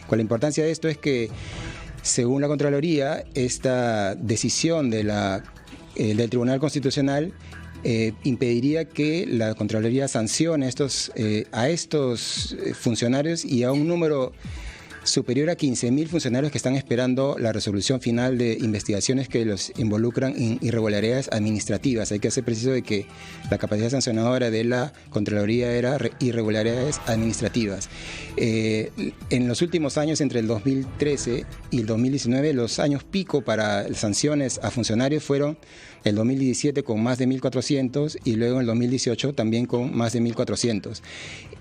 Con la importancia de esto es que, según la Contraloría, esta decisión del Tribunal Constitucional impediría que la Contraloría sancione a estos funcionarios y a un número superior a 15.000 funcionarios que están esperando la resolución final de investigaciones que los involucran en irregularidades administrativas. Hay que hacer preciso de que la capacidad sancionadora de la Contraloría era irregularidades administrativas. En los últimos años, entre el 2013 y el 2019, los años pico para sanciones a funcionarios fueron el 2017 con más de 1.400 y luego en el 2018 también con más de 1.400.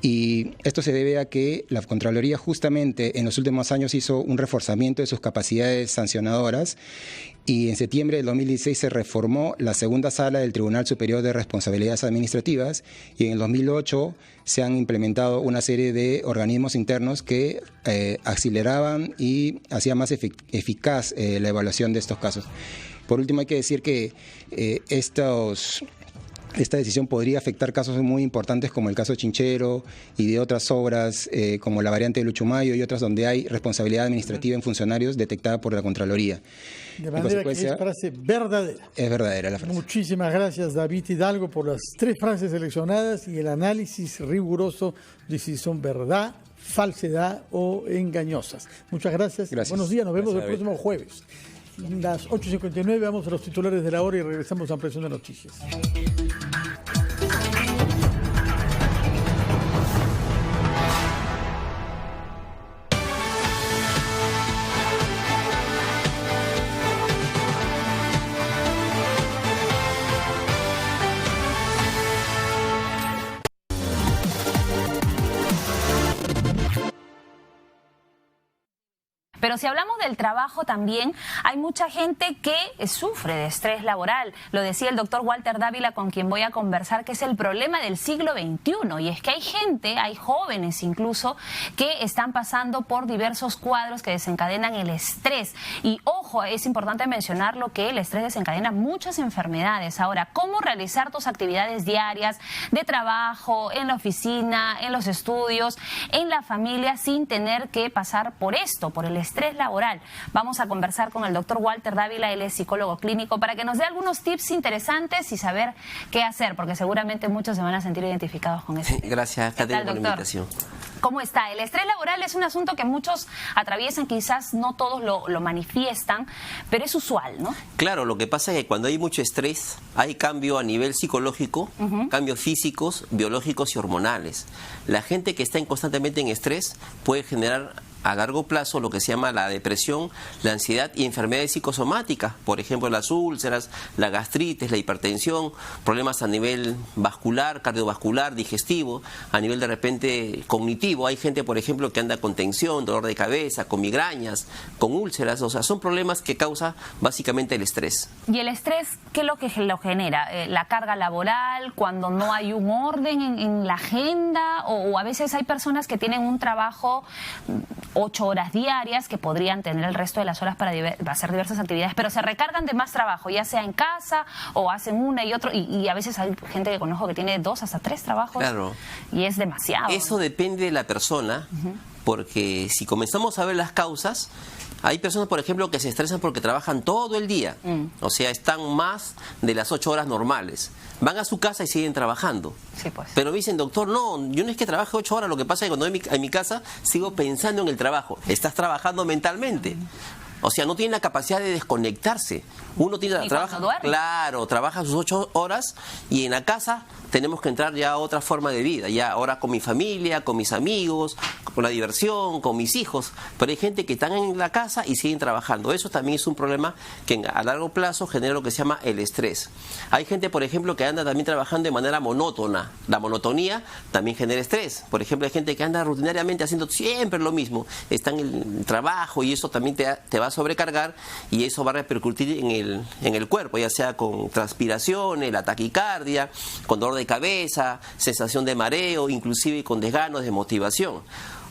Y esto se debe a que la Contraloría justamente en los últimos años hizo un reforzamiento de sus capacidades sancionadoras y en septiembre del 2016 se reformó la segunda sala del Tribunal Superior de Responsabilidades Administrativas y en el 2008 se han implementado una serie de organismos internos que aceleraban y hacían más eficaz la evaluación de estos casos. Por último, hay que decir que esta decisión podría afectar casos muy importantes como el caso Chinchero y de otras obras como la variante de Luchumayo y otras donde hay responsabilidad administrativa en funcionarios detectada por la Contraloría. De manera que es frase verdadera. Es verdadera la frase. Muchísimas gracias, David Hidalgo, por las 3 frases seleccionadas y el análisis riguroso de si son verdad, falsedad o engañosas. Muchas gracias. Buenos días, nos vemos el próximo jueves. Las 8:59, vamos a los titulares de la hora y regresamos a Ampliación de Noticias. Pero si hablamos del trabajo también, hay mucha gente que sufre de estrés laboral. Lo decía el doctor Walter Dávila, con quien voy a conversar, que es el problema del siglo XXI. Y es que hay jóvenes incluso, que están pasando por diversos cuadros que desencadenan el estrés. Y ojo, es importante mencionarlo, que el estrés desencadena muchas enfermedades. Ahora, ¿cómo realizar tus actividades diarias de trabajo, en la oficina, en los estudios, en la familia, sin tener que pasar por esto, por el estrés laboral? Vamos a conversar con el doctor Walter Dávila, él es psicólogo clínico, para que nos dé algunos tips interesantes y saber qué hacer, porque seguramente muchos se van a sentir identificados con eso. Gracias, Caterina, por la invitación. ¿Cómo está? El estrés laboral es un asunto que muchos atraviesan, quizás no todos lo manifiestan, pero es usual, ¿no? Claro, lo que pasa es que cuando hay mucho estrés, hay cambio a nivel psicológico, cambios físicos, biológicos y hormonales. La gente que está constantemente en estrés puede generar a largo plazo lo que se llama la depresión, la ansiedad y enfermedades psicosomáticas, por ejemplo las úlceras, la gastritis, la hipertensión, problemas a nivel vascular, cardiovascular, digestivo, a nivel de repente cognitivo. Hay gente, por ejemplo, que anda con tensión, dolor de cabeza, con migrañas, con úlceras, o sea, son problemas que causa básicamente el estrés. ¿Y el estrés qué es lo que lo genera? ¿La carga laboral, cuando no hay un orden en la agenda? O a veces hay personas que tienen un trabajo 8 horas diarias, que podrían tener el resto de las horas para hacer diversas actividades, pero se recargan de más trabajo, ya sea en casa o hacen una y otro, y a veces hay gente que conozco que tiene 2 hasta 3 trabajos. Claro. Y es demasiado. Eso depende de la persona, porque si comenzamos a ver las causas, hay personas, por ejemplo, que se estresan porque trabajan todo el día, o sea, están más de las 8 horas normales. Van a su casa y siguen trabajando. Sí, pues. Pero me dicen, doctor, no, yo no es que trabaje 8 horas, lo que pasa es que cuando voy a mi casa sigo pensando en el trabajo. Estás trabajando mentalmente. O sea, no tiene la capacidad de desconectarse. Uno tiene trabaja, claro, trabaja sus 8 horas y en la casa tenemos que entrar ya a otra forma de vida, ya ahora con mi familia, con mis amigos, con la diversión, con mis hijos. Pero hay gente que están en la casa y siguen trabajando. Eso también es un problema que a largo plazo genera lo que se llama el estrés. Hay gente, por ejemplo, que anda también trabajando de manera monótona. La monotonía también genera estrés. Por ejemplo, hay gente que anda rutinariamente haciendo siempre lo mismo. Está en el trabajo y eso también te va a sobrecargar y eso va a repercutir en el cuerpo, ya sea con transpiraciones, la taquicardia, con dolor de cabeza, sensación de mareo, inclusive con desganos, desmotivación.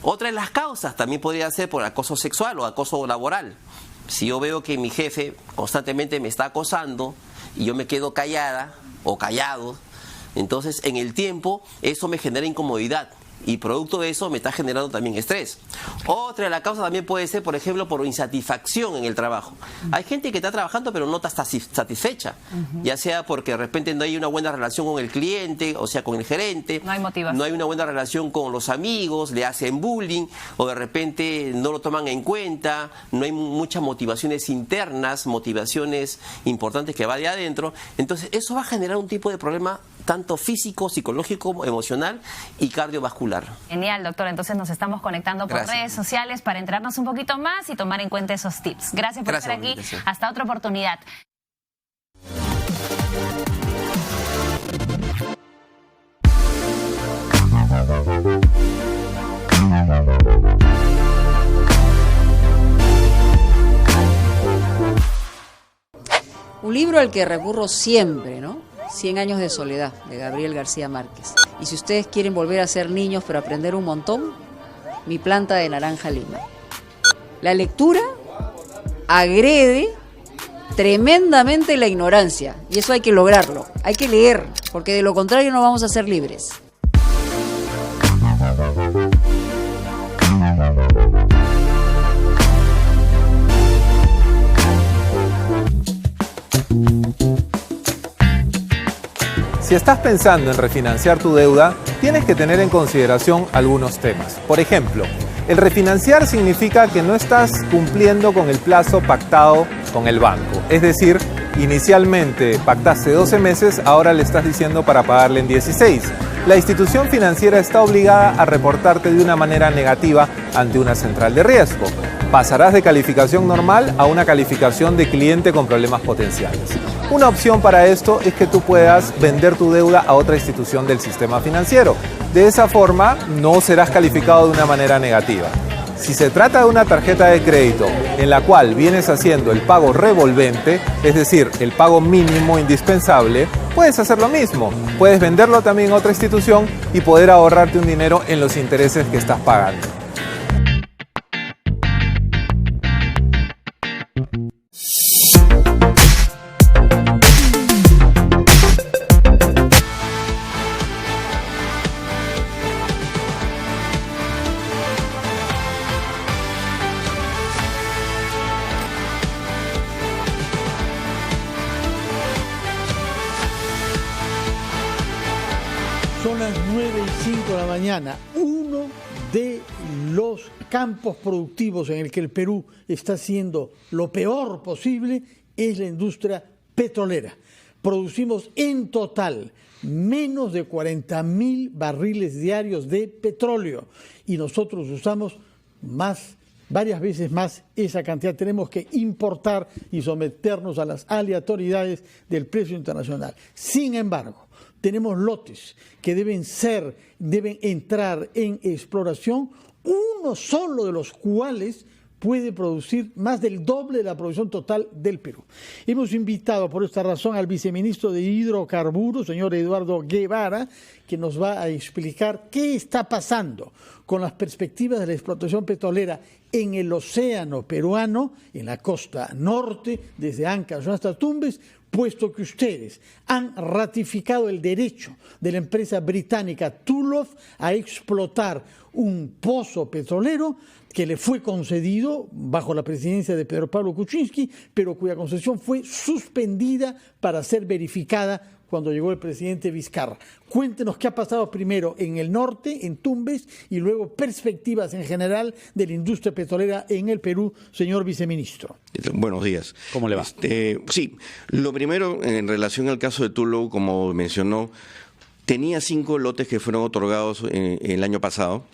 Otra de las causas también podría ser por acoso sexual o acoso laboral. Si yo veo que mi jefe constantemente me está acosando y yo me quedo callada o callado, entonces en el tiempo eso me genera incomodidad y producto de eso me está generando también estrés. Otra de las causas también puede ser, por ejemplo, por insatisfacción en el trabajo. Hay gente que está trabajando pero no está satisfecha, ya sea porque de repente no hay una buena relación con el cliente, o sea, con el gerente, no hay motivación, no hay una buena relación con los amigos, le hacen bullying, o de repente no lo toman en cuenta, no hay muchas motivaciones internas, motivaciones importantes que va de adentro. Entonces eso va a generar un tipo de problema tanto físico, psicológico, emocional y cardiovascular. Genial, doctor. Entonces nos estamos conectando por redes sociales para entrarnos un poquito más y tomar en cuenta esos tips. Gracias por estar aquí. Hasta otra oportunidad. Un libro al que recurro siempre, ¿no? 100 años de soledad, de Gabriel García Márquez. Y si ustedes quieren volver a ser niños pero aprender un montón, Mi planta de naranja lima. La lectura agrede tremendamente la ignorancia, y eso hay que lograrlo. Hay que leer, porque de lo contrario no vamos a ser libres. Si estás pensando en refinanciar tu deuda, tienes que tener en consideración algunos temas. Por ejemplo, el refinanciar significa que no estás cumpliendo con el plazo pactado con el banco. Es decir, inicialmente pactaste 12 meses, ahora le estás diciendo para pagarle en 16. La institución financiera está obligada a reportarte de una manera negativa ante una central de riesgo. Pasarás de calificación normal a una calificación de cliente con problemas potenciales. Una opción para esto es que tú puedas vender tu deuda a otra institución del sistema financiero. De esa forma, no serás calificado de una manera negativa. Si se trata de una tarjeta de crédito en la cual vienes haciendo el pago revolvente, es decir, el pago mínimo indispensable, puedes hacer lo mismo. Puedes venderlo también a otra institución y poder ahorrarte un dinero en los intereses que estás pagando. Son las 9:05 de la mañana. Uno de los campos productivos en el que el Perú está haciendo lo peor posible es la industria petrolera. Producimos en total menos de 40.000 barriles diarios de petróleo y nosotros usamos varias veces más esa cantidad. Tenemos que importar y someternos a las aleatoriedades del precio internacional. Sin embargo, tenemos lotes que deben entrar en exploración, uno solo de los cuales puede producir más del doble de la producción total del Perú. Hemos invitado por esta razón al viceministro de Hidrocarburos, señor Eduardo Guevara, que nos va a explicar qué está pasando con las perspectivas de la explotación petrolera en el océano peruano, en la costa norte, desde Ancash hasta Tumbes, puesto que ustedes han ratificado el derecho de la empresa británica Tullow a explotar un pozo petrolero que le fue concedido bajo la presidencia de Pedro Pablo Kuczynski, pero cuya concesión fue suspendida para ser verificada cuando llegó el presidente Vizcarra. Cuéntenos qué ha pasado primero en el norte, en Tumbes, y luego perspectivas en general de la industria petrolera en el Perú, señor viceministro. Buenos días. ¿Cómo le va? Sí, lo primero en relación al caso de Tullow, como mencionó, tenía 5 lotes que fueron otorgados el año pasado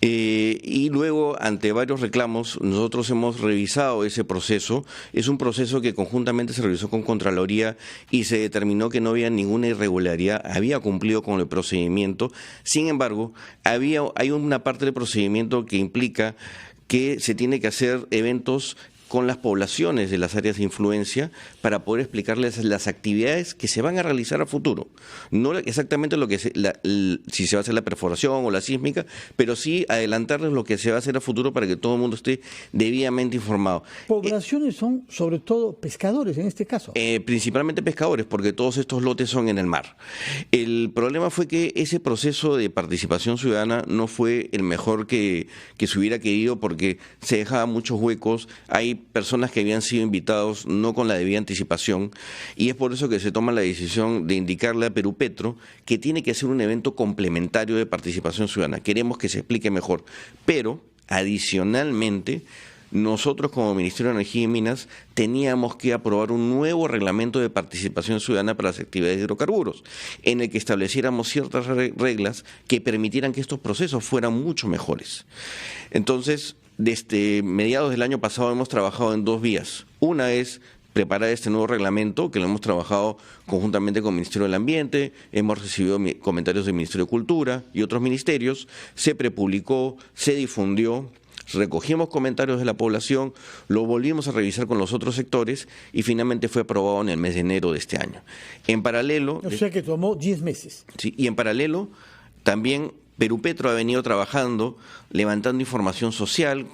y luego, ante varios reclamos, nosotros hemos revisado ese proceso. Es un proceso que conjuntamente se revisó con Contraloría y se determinó que no había ninguna irregularidad, había cumplido con el procedimiento. Sin embargo, hay una parte del procedimiento que implica que se tiene que hacer eventos con las poblaciones de las áreas de influencia para poder explicarles las actividades que se van a realizar a futuro. No exactamente lo que si se va a hacer la perforación o la sísmica, pero sí adelantarles lo que se va a hacer a futuro para que todo el mundo esté debidamente informado. Poblaciones son sobre todo pescadores en este caso. Principalmente pescadores, porque todos estos lotes son en el mar. El problema fue que ese proceso de participación ciudadana no fue el mejor que se hubiera querido, porque se dejaban muchos huecos. Hay personas que habían sido invitados no con la debida anticipación, y es por eso que se toma la decisión de indicarle a Perupetro que tiene que ser un evento complementario de participación ciudadana. Queremos que se explique mejor, pero adicionalmente nosotros como Ministerio de Energía y Minas teníamos que aprobar un nuevo reglamento de participación ciudadana para las actividades de hidrocarburos, en el que estableciéramos ciertas reglas que permitieran que estos procesos fueran mucho mejores. Entonces, desde mediados del año pasado hemos trabajado en dos vías. Una es preparar este nuevo reglamento, que lo hemos trabajado conjuntamente con el Ministerio del Ambiente, hemos recibido comentarios del Ministerio de Cultura y otros ministerios, se prepublicó, se difundió, recogimos comentarios de la población, lo volvimos a revisar con los otros sectores y finalmente fue aprobado en el mes de enero de este año. En paralelo... O sea que tomó 10 meses. Sí, y en paralelo también Perupetro ha venido trabajando, levantando información social,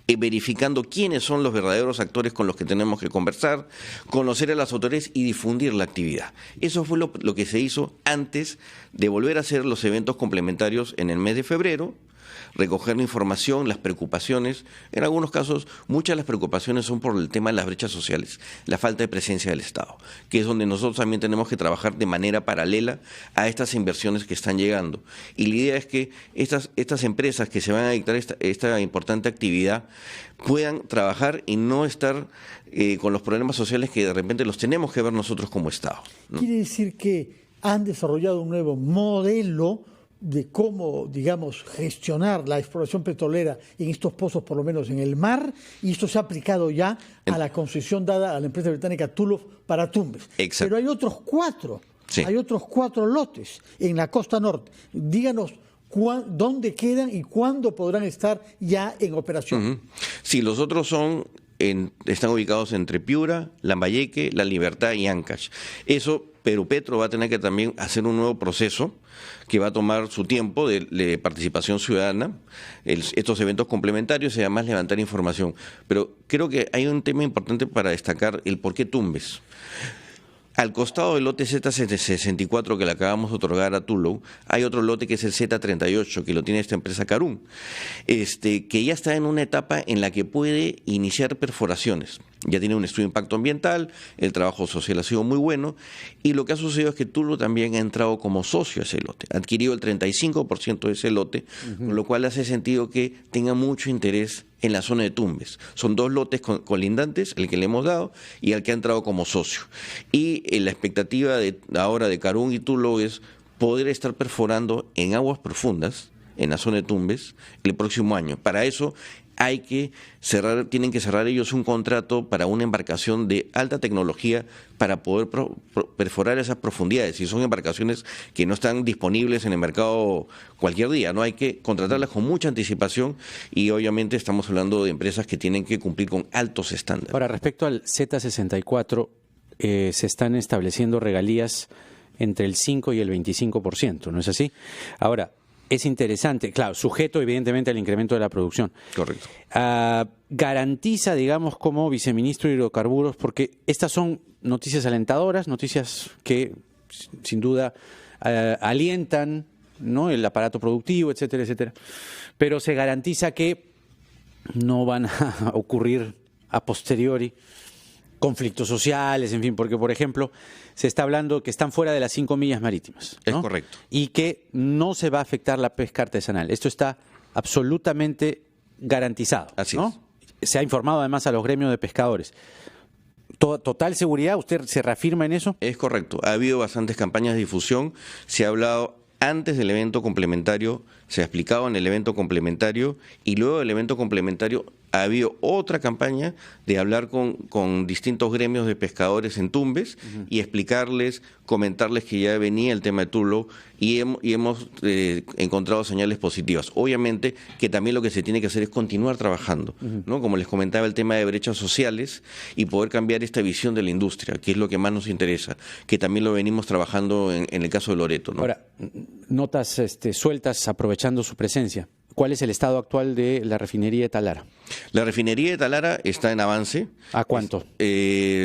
verificando quiénes son los verdaderos actores con los que tenemos que conversar, conocer a las autoridades y difundir la actividad. Eso fue lo que se hizo antes de volver a hacer los eventos complementarios en el mes de febrero, recoger la información, las preocupaciones. En algunos casos, muchas de las preocupaciones son por el tema de las brechas sociales, la falta de presencia del Estado, que es donde nosotros también tenemos que trabajar de manera paralela a estas inversiones que están llegando. Y la idea es que estas empresas que se van a dictar esta importante actividad puedan trabajar y no estar con los problemas sociales que de repente los tenemos que ver nosotros como Estado, ¿no? Quiere decir que han desarrollado un nuevo modelo de cómo, digamos, gestionar la exploración petrolera en estos pozos, por lo menos en el mar, y esto se ha aplicado ya a la concesión dada a la empresa británica Tullow para Tumbes. Exacto. Pero hay otros 4, sí. Hay otros 4 lotes en la costa norte. Díganos dónde quedan y cuándo podrán estar ya en operación. Sí, los otros están ubicados entre Piura, Lambayeque, La Libertad y Ancash. Eso, Perupetro va a tener que también hacer un nuevo proceso que va a tomar su tiempo de participación ciudadana, estos eventos complementarios y además levantar información. Pero creo que hay un tema importante para destacar, el por qué Tumbes. Al costado del lote Z64 que le acabamos de otorgar a Tullow, hay otro lote que es el Z38, que lo tiene esta empresa Carún, que ya está en una etapa en la que puede iniciar perforaciones. Ya tiene un estudio de impacto ambiental, el trabajo social ha sido muy bueno, y lo que ha sucedido es que Tullow también ha entrado como socio a ese lote, ha adquirido el 35% de ese lote, con lo cual hace sentido que tenga mucho interés en la zona de Tumbes. Son 2 lotes colindantes, el que le hemos dado y el que ha entrado como socio. Y la expectativa ahora de Carún y Tullow es poder estar perforando en aguas profundas, en la zona de Tumbes, el próximo año. Para eso tienen que cerrar ellos un contrato para una embarcación de alta tecnología para poder perforar esas profundidades. Y son embarcaciones que no están disponibles en el mercado cualquier día, ¿no? Hay que contratarlas con mucha anticipación y obviamente estamos hablando de empresas que tienen que cumplir con altos estándares. Ahora, respecto al Z64, se están estableciendo regalías entre el 5 y el 25%, ¿no es así? Ahora, es interesante, claro, sujeto evidentemente al incremento de la producción. Correcto. Garantiza, digamos, como viceministro de Hidrocarburos, porque estas son noticias alentadoras, noticias que sin duda alientan, ¿no?, el aparato productivo, etcétera, etcétera. Pero se garantiza que no van a ocurrir a posteriori conflictos sociales, en fin, porque, por ejemplo, se está hablando que están fuera de las 5 millas marítimas, ¿no? Es correcto. Y que no se va a afectar la pesca artesanal. Esto está absolutamente garantizado, Así ¿no? Se ha informado además a los gremios de pescadores. ¿Total seguridad? ¿Usted se reafirma en eso? Es correcto. Ha habido bastantes campañas de difusión. Se ha hablado antes del evento complementario, se ha explicado en el evento complementario, y luego del evento complementario ha habido otra campaña de hablar con distintos gremios de pescadores en Tumbes y explicarles, comentarles que ya venía el tema de Tullow y hemos encontrado señales positivas. Obviamente que también lo que se tiene que hacer es continuar trabajando, ¿no? Como les comentaba, el tema de brechas sociales y poder cambiar esta visión de la industria, que es lo que más nos interesa, que también lo venimos trabajando en el caso de Loreto, ¿no? Ahora, notas sueltas aprovechando su presencia. ¿Cuál es el estado actual de la refinería de Talara? La refinería de Talara está en avance. ¿A cuánto?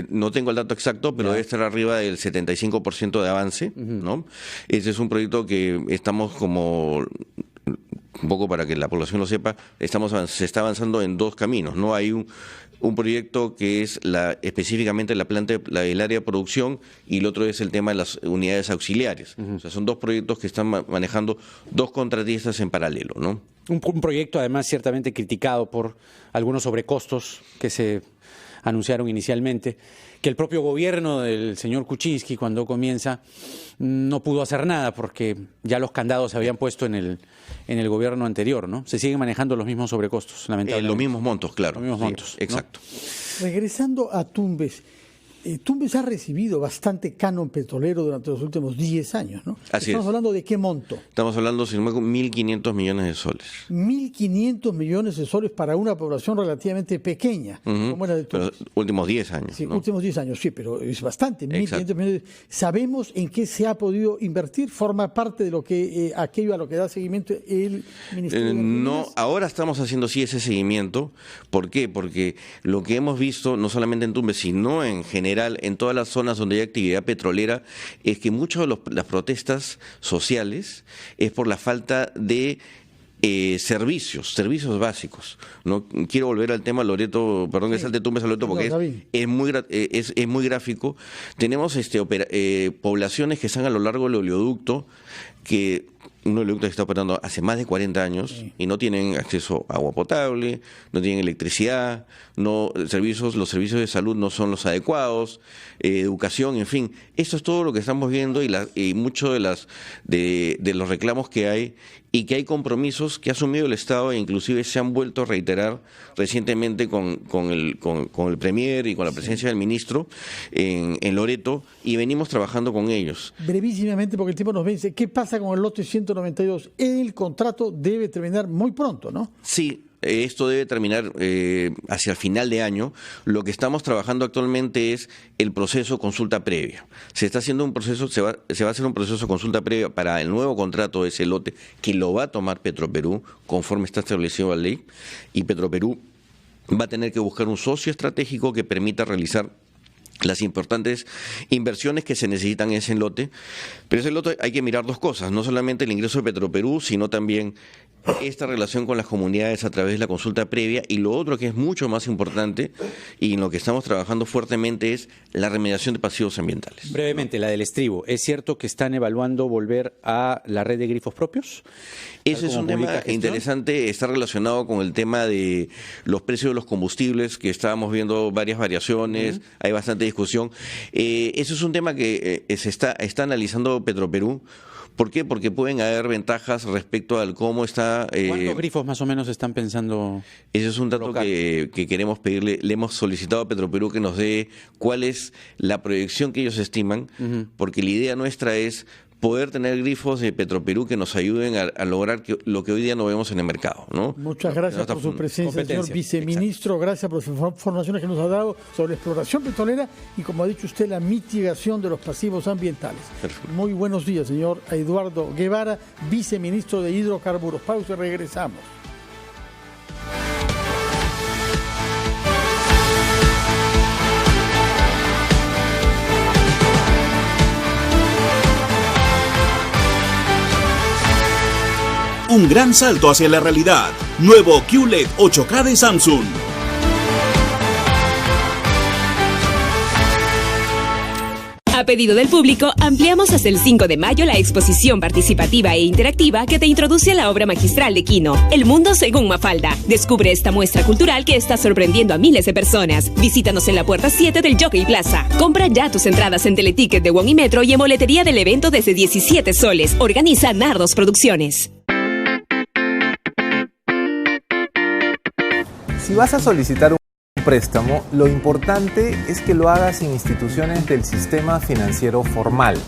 No tengo el dato exacto, pero debe estar arriba del 75% de avance, ¿no? Ese es un proyecto que estamos como, un poco para que la población lo sepa, se está avanzando en dos caminos, ¿no? Hay un proyecto que es específicamente la planta, el área de producción, y el otro es el tema de las unidades auxiliares. O sea, son dos proyectos que están manejando dos contratistas en paralelo, ¿no? Un proyecto además ciertamente criticado por algunos sobrecostos que se anunciaron inicialmente, que el propio gobierno del señor Kuczynski, cuando comienza, no pudo hacer nada porque ya los candados se habían puesto en el gobierno anterior, ¿no? Se siguen manejando los mismos sobrecostos, lamentablemente. Los mismos montos, claro. Los mismos montos, ¿no? Exacto. Regresando a Tumbes, Tumbes ha recibido bastante canon petrolero durante los últimos 10 años, ¿no? Estamos hablando de qué monto. Estamos hablando de 1.500 millones de soles. 1.500 millones de soles para una población relativamente pequeña, como la de Tumbes. Pero últimos 10 años. Sí, ¿no? Últimos 10 años, sí, pero es bastante. 1.500 millones. ¿Sabemos en qué se ha podido invertir? ¿Forma parte de lo que aquello a lo que da seguimiento el Ministerio de Energía? No, ahora estamos haciendo sí ese seguimiento. ¿Por qué? Porque lo que hemos visto, no solamente en Tumbes, sino en general, en todas las zonas donde hay actividad petrolera, es que muchas de las protestas sociales es por la falta de servicios básicos. No quiero volver al tema Loreto, perdón que salte Tumbes a Loreto porque es muy gráfico. Tenemos poblaciones que están a lo largo del oleoducto, que un oleoducto que está operando hace más de 40 años y no tienen acceso a agua potable, no tienen electricidad, los servicios de salud no son los adecuados, educación, en fin. Esto es todo lo que estamos viendo y mucho de los reclamos que hay, y que hay compromisos que ha asumido el Estado e inclusive se han vuelto a reiterar recientemente con el Premier y con la presencia del ministro en Loreto, y venimos trabajando con ellos. Brevísimamente, porque el tiempo nos vence, ¿qué pasa con el lote 192? El contrato debe terminar muy pronto, ¿no? Sí. Esto debe terminar hacia el final de año. Lo que estamos trabajando actualmente es el proceso consulta previa. Se está haciendo un proceso, se va a hacer un proceso de consulta previa para el nuevo contrato de ese lote, que lo va a tomar Petroperú conforme está establecido la ley, y Petroperú va a tener que buscar un socio estratégico que permita realizar las importantes inversiones que se necesitan en ese lote. Pero ese lote hay que mirar dos cosas, no solamente el ingreso de Petroperú, sino también esta relación con las comunidades a través de la consulta previa, y lo otro que es mucho más importante y en lo que estamos trabajando fuertemente es la remediación de pasivos ambientales. Brevemente, la del estribo. ¿Es cierto que están evaluando volver a la red de grifos propios? Ese es un tema interesante, está relacionado con el tema de los precios de los combustibles, que estábamos viendo varias variaciones, hay bastante discusión. Eso es un tema que se está analizando Petroperú. ¿Por qué? Porque pueden haber ventajas respecto al cómo está... ¿Cuántos grifos más o menos están pensando? Ese es un dato que queremos pedirle. Le hemos solicitado a Petroperú que nos dé cuál es la proyección que ellos estiman, porque la idea nuestra es poder tener grifos de Petroperú que nos ayuden a lograr lo que hoy día no vemos en el mercado, ¿no? Muchas gracias por su presencia, señor viceministro. Exacto. Gracias por las informaciones que nos ha dado sobre la exploración petrolera y, como ha dicho usted, la mitigación de los pasivos ambientales. Perfecto. Muy buenos días, señor Eduardo Guevara, viceministro de Hidrocarburos. Pausa y regresamos. Un gran salto hacia la realidad. Nuevo QLED 8K de Samsung. A pedido del público, ampliamos hasta el 5 de mayo la exposición participativa e interactiva que te introduce a la obra magistral de Quino, El Mundo según Mafalda. Descubre esta muestra cultural que está sorprendiendo a miles de personas. Visítanos en la puerta 7 del Jockey Plaza. Compra ya tus entradas en Teleticket de Won y Metro y en boletería del evento desde 17 soles. Organiza Nardos Producciones. Si vas a solicitar un préstamo, lo importante es que lo hagas en instituciones del sistema financiero formal.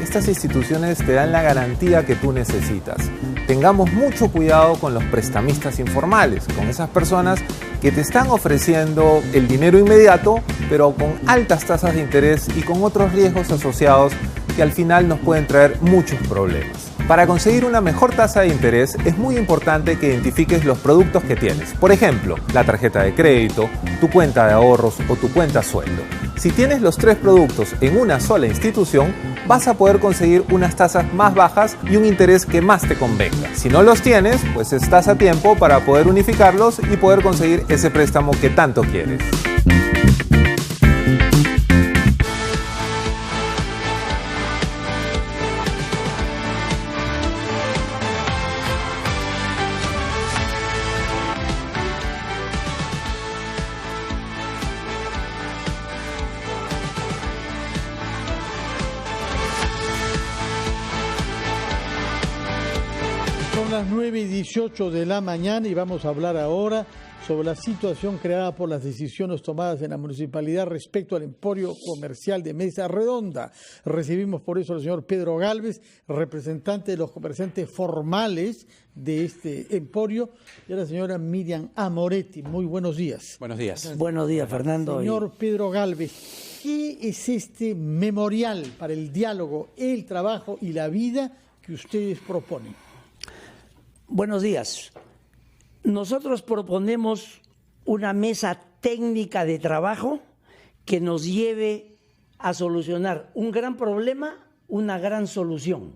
Estas instituciones te dan la garantía que tú necesitas. Tengamos mucho cuidado con los prestamistas informales, con esas personas que te están ofreciendo el dinero inmediato, pero con altas tasas de interés y con otros riesgos asociados que al final nos pueden traer muchos problemas. Para conseguir una mejor tasa de interés es muy importante que identifiques los productos que tienes. Por ejemplo, la tarjeta de crédito, tu cuenta de ahorros o tu cuenta sueldo. Si tienes los 3 productos en una sola institución, vas a poder conseguir unas tasas más bajas y un interés que más te convenga. Si no los tienes, pues estás a tiempo para poder unificarlos y poder conseguir ese préstamo que tanto quieres. Las 9:18 de la mañana y vamos a hablar ahora sobre la situación creada por las decisiones tomadas en la municipalidad respecto al emporio comercial de Mesa Redonda. Recibimos por eso al señor Pedro Gálvez, representante de los comerciantes formales de este emporio, y a la señora Miriam Amoretti. Muy buenos días. Buenos días. Buenos días, Fernando. Señor Pedro Gálvez, ¿qué es este memorial para el diálogo, el trabajo y la vida que ustedes proponen? Buenos días. Nosotros proponemos una mesa técnica de trabajo que nos lleve a solucionar un gran problema, una gran solución.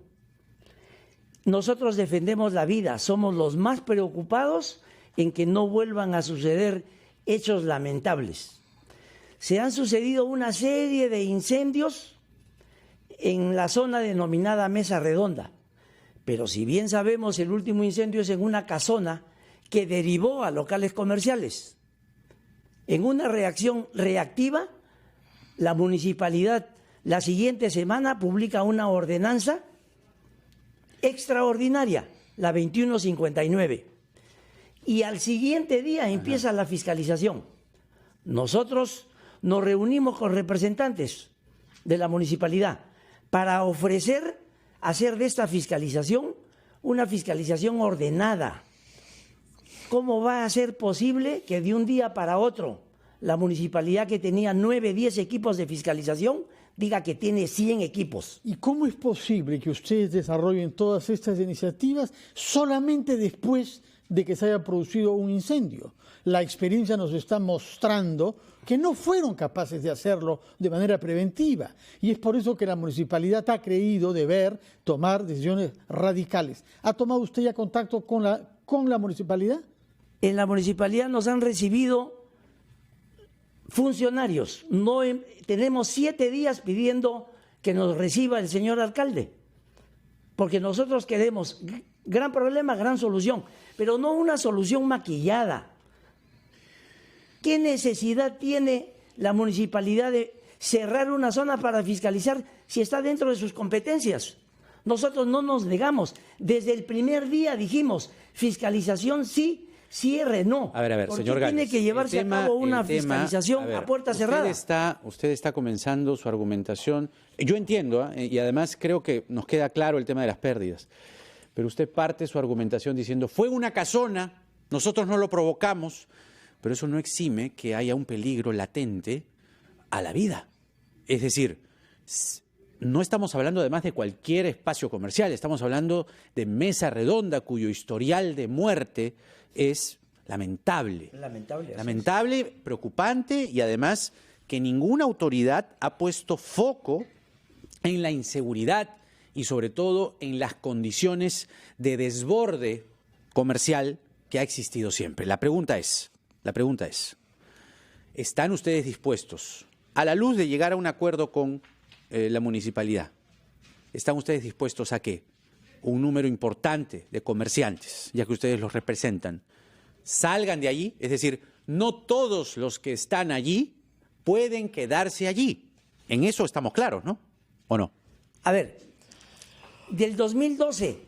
Nosotros defendemos la vida, somos los más preocupados en que no vuelvan a suceder hechos lamentables. Se han sucedido una serie de incendios en la zona denominada Mesa Redonda. Pero si bien sabemos, el último incendio es en una casona que derivó a locales comerciales. En una reacción reactiva, la municipalidad la siguiente semana publica una ordenanza extraordinaria, la 2159. Y al siguiente día empieza la fiscalización. Nosotros nos reunimos con representantes de la municipalidad para ofrecer hacer de esta fiscalización una fiscalización ordenada. ¿Cómo va a ser posible que de un día para otro la municipalidad que tenía 9, 10 equipos de fiscalización diga que tiene 100 equipos? ¿Y cómo es posible que ustedes desarrollen todas estas iniciativas solamente después de que se haya producido un incendio? La experiencia nos está mostrando que no fueron capaces de hacerlo de manera preventiva. Y es por eso que la municipalidad ha creído deber tomar decisiones radicales. ¿Ha tomado usted ya contacto con la municipalidad? En la municipalidad nos han recibido funcionarios. Tenemos 7 días pidiendo que nos reciba el señor alcalde, porque nosotros queremos gran problema, gran solución, pero no una solución maquillada. ¿Qué necesidad tiene la municipalidad de cerrar una zona para fiscalizar si está dentro de sus competencias? Nosotros no nos negamos. Desde el primer día dijimos, fiscalización sí, cierre no. A ver, señor Gálvez, tiene que llevarse a cabo una fiscalización a puerta cerrada. Usted está comenzando su argumentación. Yo entiendo, y además creo que nos queda claro el tema de las pérdidas. Pero usted parte su argumentación diciendo, fue una casona, nosotros no lo provocamos. Pero eso no exime que haya un peligro latente a la vida. Es decir, no estamos hablando además de cualquier espacio comercial, estamos hablando de Mesa Redonda, cuyo historial de muerte es lamentable. Lamentable, preocupante, y además que ninguna autoridad ha puesto foco en la inseguridad y sobre todo en las condiciones de desborde comercial que ha existido siempre. La pregunta es, ¿están ustedes dispuestos, a la luz de llegar a un acuerdo con la municipalidad, están ustedes dispuestos a que un número importante de comerciantes, ya que ustedes los representan, salgan de allí? Es decir, no todos los que están allí pueden quedarse allí. En eso estamos claros, ¿no? ¿O no? A ver, del 2012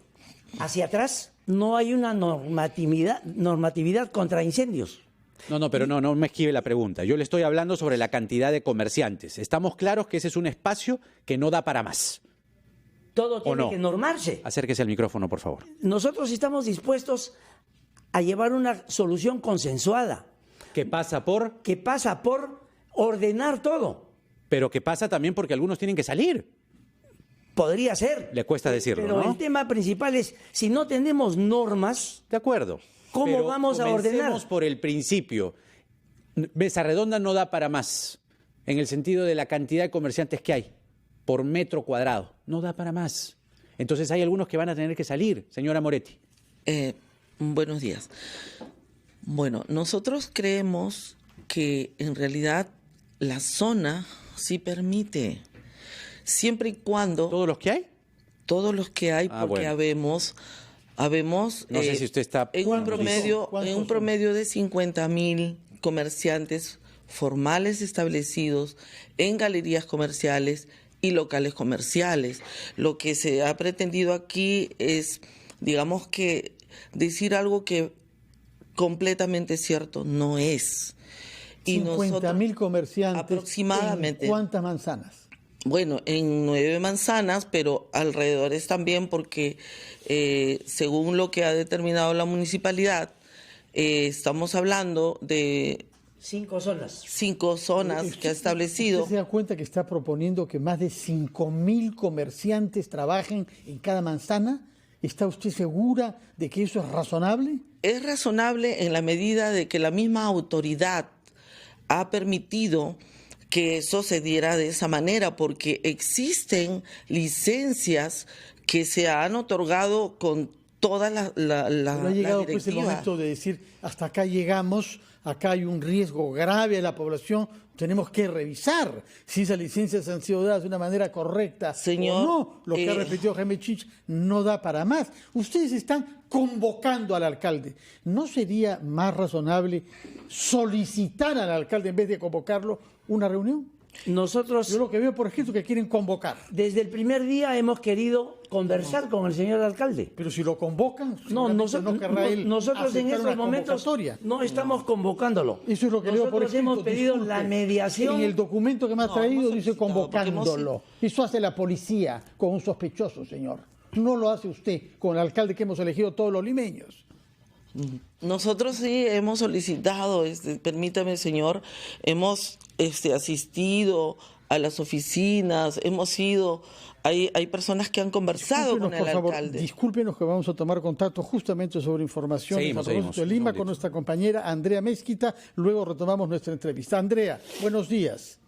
hacia atrás no hay una normatividad contra incendios. No, pero no me esquive la pregunta. Yo le estoy hablando sobre la cantidad de comerciantes. Estamos claros que ese es un espacio que no da para más. Todo tiene que normarse. Acérquese al micrófono, por favor. Nosotros estamos dispuestos a llevar una solución consensuada. ¿Qué pasa por? Que pasa por ordenar todo. Pero que pasa también porque algunos tienen que salir. Podría ser. Le cuesta decirlo, pero ¿no? El tema principal es, si no tenemos normas... De acuerdo. ¿Cómo vamos a ordenar? Comencemos por el principio. Mesa Redonda no da para más, en el sentido de la cantidad de comerciantes que hay por metro cuadrado. No da para más. Entonces hay algunos que van a tener que salir. Señora Moretti. Buenos días. Bueno, nosotros creemos que en realidad la zona sí permite, siempre y cuando... ¿Todos los que hay? Todos los que hay, porque habemos no sé si usted está... en un promedio de 50.000 comerciantes formales establecidos en galerías comerciales y locales comerciales. Lo que se ha pretendido aquí es, digamos que, decir algo que completamente cierto no es. 50.000 comerciantes. Aproximadamente. ¿En cuántas manzanas? Bueno, en 9 manzanas, pero alrededores también, porque según lo que ha determinado la municipalidad, estamos hablando de 5 zonas. 5 zonas que ha establecido. ¿Usted se da cuenta que está proponiendo que más de 5.000 comerciantes trabajen en cada manzana? ¿Está usted segura de que eso es razonable? Es razonable en la medida de que la misma autoridad ha permitido que eso se diera de esa manera, porque existen licencias que se han otorgado con toda la Pero ha llegado directiva. Pues el momento de decir, hasta acá llegamos, acá hay un riesgo grave a la población, tenemos que revisar si esas licencias han sido dadas de una manera correcta Señor, o no. Lo que ha repetido Jaime Chich no da para más. Ustedes están convocando al alcalde. ¿No sería más razonable solicitar al alcalde en vez de convocarlo una reunión? Nosotros... Yo lo que veo por ejemplo es que quieren convocar. Desde el primer día hemos querido conversar con el señor alcalde. Pero si lo convocan, nosotros en estos momentos no estamos convocándolo. Eso es lo que leo por ejemplo. Hemos pedido la mediación. En el documento que me ha traído dice convocándolo. Eso hace la policía con un sospechoso, señor. No lo hace usted con el alcalde que hemos elegido todos los limeños. Nosotros sí hemos solicitado, permítame señor, hemos asistido a las oficinas, hemos ido, hay personas que han conversado con el alcalde. Discúlpenos que vamos a tomar contacto justamente sobre información de Lima con nuestra compañera Andrea Mezquita, luego retomamos nuestra entrevista. Andrea, buenos días.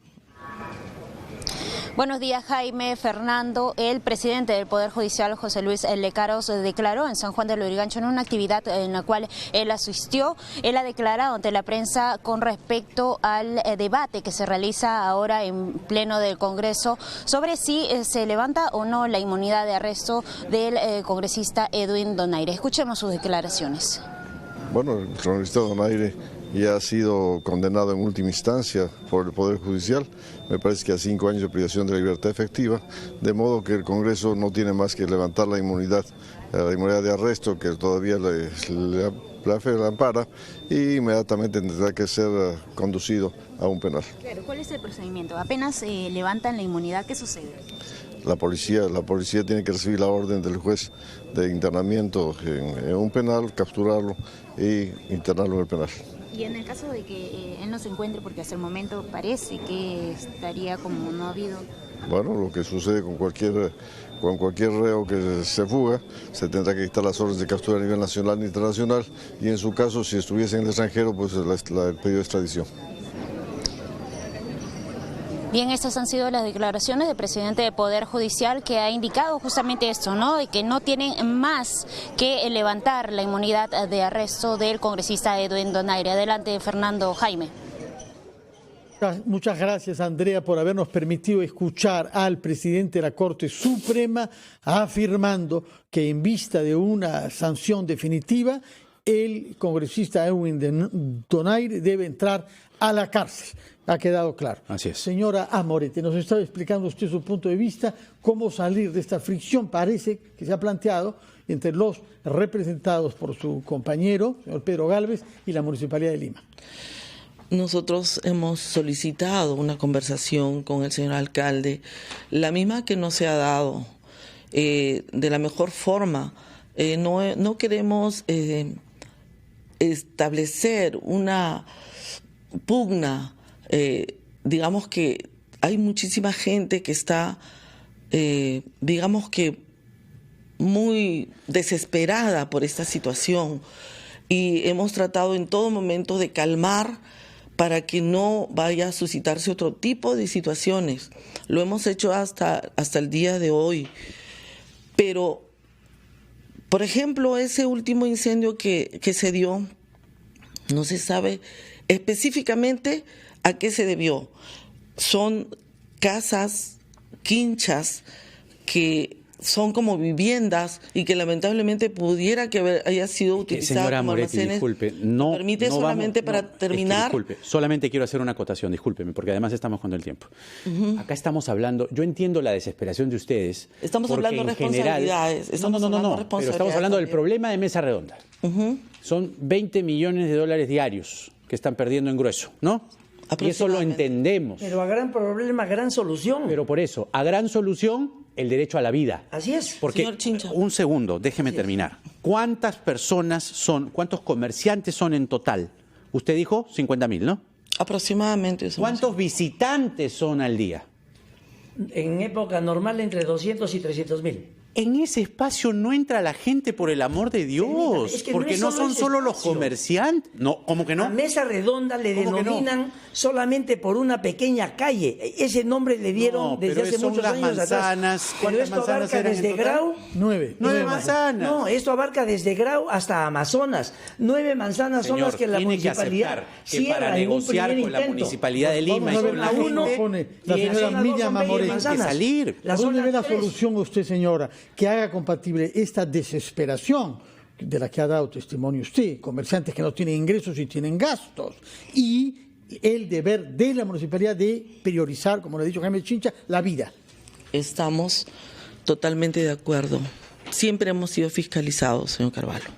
Buenos días, Jaime. Fernando, el presidente del Poder Judicial, José Luis Lecaros, declaró en San Juan de Lurigancho en una actividad en la cual él asistió. Él ha declarado ante la prensa con respecto al debate que se realiza ahora en pleno del Congreso sobre si se levanta o no la inmunidad de arresto del congresista Edwin Donaire. Escuchemos sus declaraciones. Bueno, el congresista Donaire ya ha sido condenado en última instancia por el Poder Judicial, me parece que a 5 años de privación de libertad efectiva, de modo que el Congreso no tiene más que levantar la inmunidad de arresto que todavía la ampara, y inmediatamente tendrá que ser conducido a un penal. Claro, ¿cuál es el procedimiento? Apenas levantan la inmunidad, ¿qué sucede? La policía tiene que recibir la orden del juez de internamiento en un penal, capturarlo e internarlo en el penal. Y en el caso de que él no se encuentre, porque hasta el momento parece que estaría como no ha habido... Bueno, lo que sucede con cualquier reo que se fuga, se tendrá que dictar las órdenes de captura a nivel nacional e internacional, y en su caso, si estuviese en el extranjero, pues el pedido de extradición. Bien, estas han sido las declaraciones del presidente del Poder Judicial, que ha indicado justamente esto, ¿no? De que no tienen más que levantar la inmunidad de arresto del congresista Edwin Donaire. Adelante, Fernando. Jaime. Muchas gracias, Andrea, por habernos permitido escuchar al presidente de la Corte Suprema afirmando que en vista de una sanción definitiva, el congresista Edwin Donaire debe entrar a la cárcel. Ha quedado claro. Así es. Señora Amorete, nos estaba explicando usted su punto de vista, cómo salir de esta fricción, parece que se ha planteado entre los representados por su compañero, señor Pedro Gálvez, y la Municipalidad de Lima. Nosotros hemos solicitado una conversación con el señor alcalde, la misma que no se ha dado de la mejor forma. No queremos establecer una pugna. Digamos que hay muchísima gente que está, digamos que muy desesperada por esta situación, y hemos tratado en todo momento de calmar para que no vaya a suscitarse otro tipo de situaciones. Lo hemos hecho hasta el día de hoy. Pero, por ejemplo, ese último incendio que se dio, no se sabe específicamente a qué se debió. Son casas, quinchas, que son como viviendas y que lamentablemente pudiera que haya sido utilizada como Moretti, almacenes. Disculpe, no, permite no solamente vamos, para no, terminar. Disculpe, solamente quiero hacer una acotación, discúlpeme, porque además estamos con el tiempo. Acá estamos hablando, yo entiendo la desesperación de ustedes. Estamos hablando de responsabilidades. No, pero estamos hablando del problema de Mesa Redonda. Son 20 millones de dólares diarios que están perdiendo en grueso, ¿no? Y eso lo entendemos. Pero a gran problema, gran solución. Pero por eso, a gran solución, el derecho a la vida. Así es. Porque, señor Chincha. Un segundo, déjeme terminar. ¿Cuántas personas son, cuántos comerciantes son en total? Usted dijo 50.000, ¿no? Aproximadamente. ¿Cuántos visitantes son al día? En época normal entre 200 y 300.000. En ese espacio no entra la gente, por el amor de Dios, es que porque no son solo los comerciantes. No, ¿cómo que no? A Mesa Redonda le denominan solamente por una pequeña calle. Ese nombre le dieron desde hace muchos años atrás. Pero esto abarca desde Grau. 9 manzanas. No, esto abarca desde Grau hasta Amazonas. 9 manzanas son las que la municipalidad cierra para negociar con la municipalidad de Lima y con la gente. La señora Miriam Moretti que salir. ¿Dónde ve la solución usted, señora, que haga compatible esta desesperación de la que ha dado testimonio usted, comerciantes que no tienen ingresos y tienen gastos, y el deber de la municipalidad de priorizar, como le ha dicho Jaime Chincha, la vida? Estamos totalmente de acuerdo. Siempre hemos sido fiscalizados, señor Carvalho.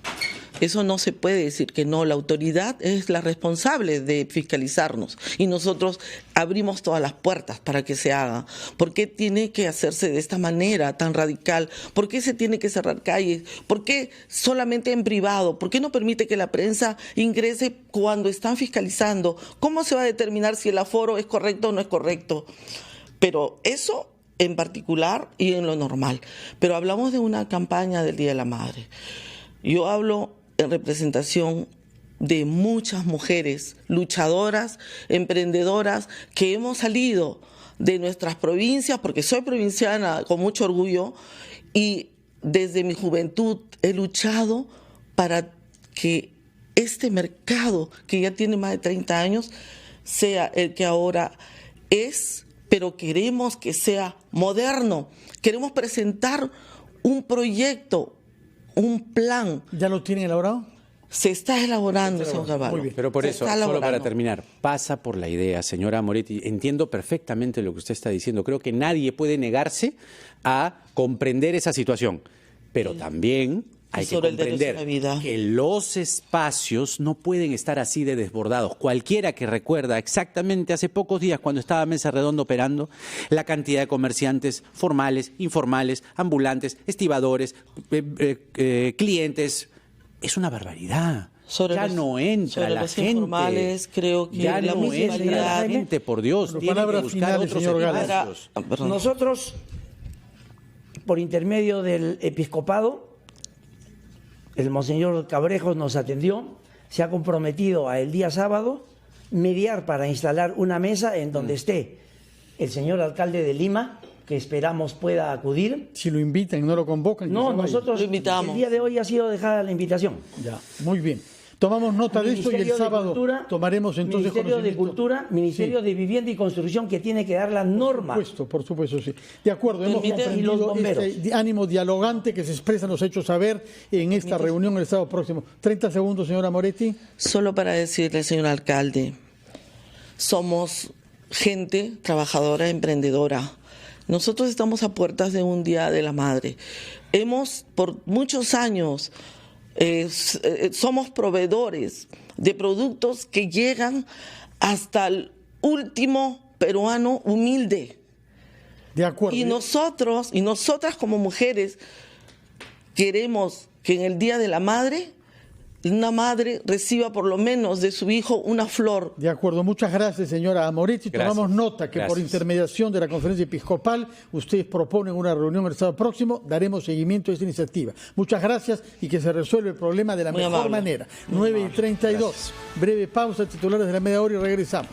Eso no se puede decir que no. La autoridad es la responsable de fiscalizarnos y nosotros abrimos todas las puertas para que se haga. ¿Por qué tiene que hacerse de esta manera tan radical? ¿Por qué se tiene que cerrar calles? ¿Por qué solamente en privado? ¿Por qué no permite que la prensa ingrese cuando están fiscalizando? ¿Cómo se va a determinar si el aforo es correcto o no es correcto? Pero eso en particular y en lo normal. Pero hablamos de una campaña del Día de la Madre. Yo hablo en representación de muchas mujeres luchadoras, emprendedoras, que hemos salido de nuestras provincias, porque soy provinciana con mucho orgullo, y desde mi juventud he luchado para que este mercado, que ya tiene más de 30 años, sea el que ahora es, pero queremos que sea moderno. Queremos presentar un proyecto, un plan. ¿Ya lo tienen elaborado? Se está elaborando, señor Carvalho. Muy bien. Pero por eso, solo para terminar, pasa por la idea, señora Moretti, entiendo perfectamente lo que usted está diciendo. Creo que nadie puede negarse a comprender esa situación, pero también hay que comprender que los espacios no pueden estar así de desbordados. Cualquiera que recuerda exactamente hace pocos días cuando estaba Mesa Redonda operando, la cantidad de comerciantes formales, informales, ambulantes, estibadores, clientes, es una barbaridad. Ya no entra la gente. Informales, creo que ya no entra la gente, por Dios. Tiene que buscar otros espacios. Nosotros, por intermedio del episcopado, el monseñor Cabrejos nos atendió, se ha comprometido a el día sábado mediar para instalar una mesa en donde esté el señor alcalde de Lima, que esperamos pueda acudir. Si lo invitan, no lo convocan. No, nosotros lo invitamos. El día de hoy ha sido dejada la invitación. Ya, muy bien. Tomamos nota de esto y el sábado tomaremos entonces Ministerio de Cultura, Ministerio de Vivienda y Construcción, que tiene que dar la norma. Por supuesto, sí. De acuerdo, hemos comprendido este ánimo dialogante que se expresa, nos ha hecho saber en esta reunión el sábado próximo. 30 segundos, señora Moretti. Solo para decirle, señor alcalde, somos gente trabajadora, emprendedora, Nosotros estamos a puertas de un Día de la Madre. Hemos, por muchos años, somos proveedores de productos que llegan hasta el último peruano humilde. De acuerdo. Y nosotros y nosotras como mujeres queremos que en el Día de la Madre una madre reciba por lo menos de su hijo una flor. De acuerdo, muchas gracias, señora Amoretti. Tomamos nota que por intermediación de la Conferencia Episcopal ustedes proponen una reunión el sábado próximo, daremos seguimiento a esta iniciativa. Muchas gracias y que se resuelva el problema de la mejor manera. 9:32. Breve pausa, titulares de la media hora y regresamos.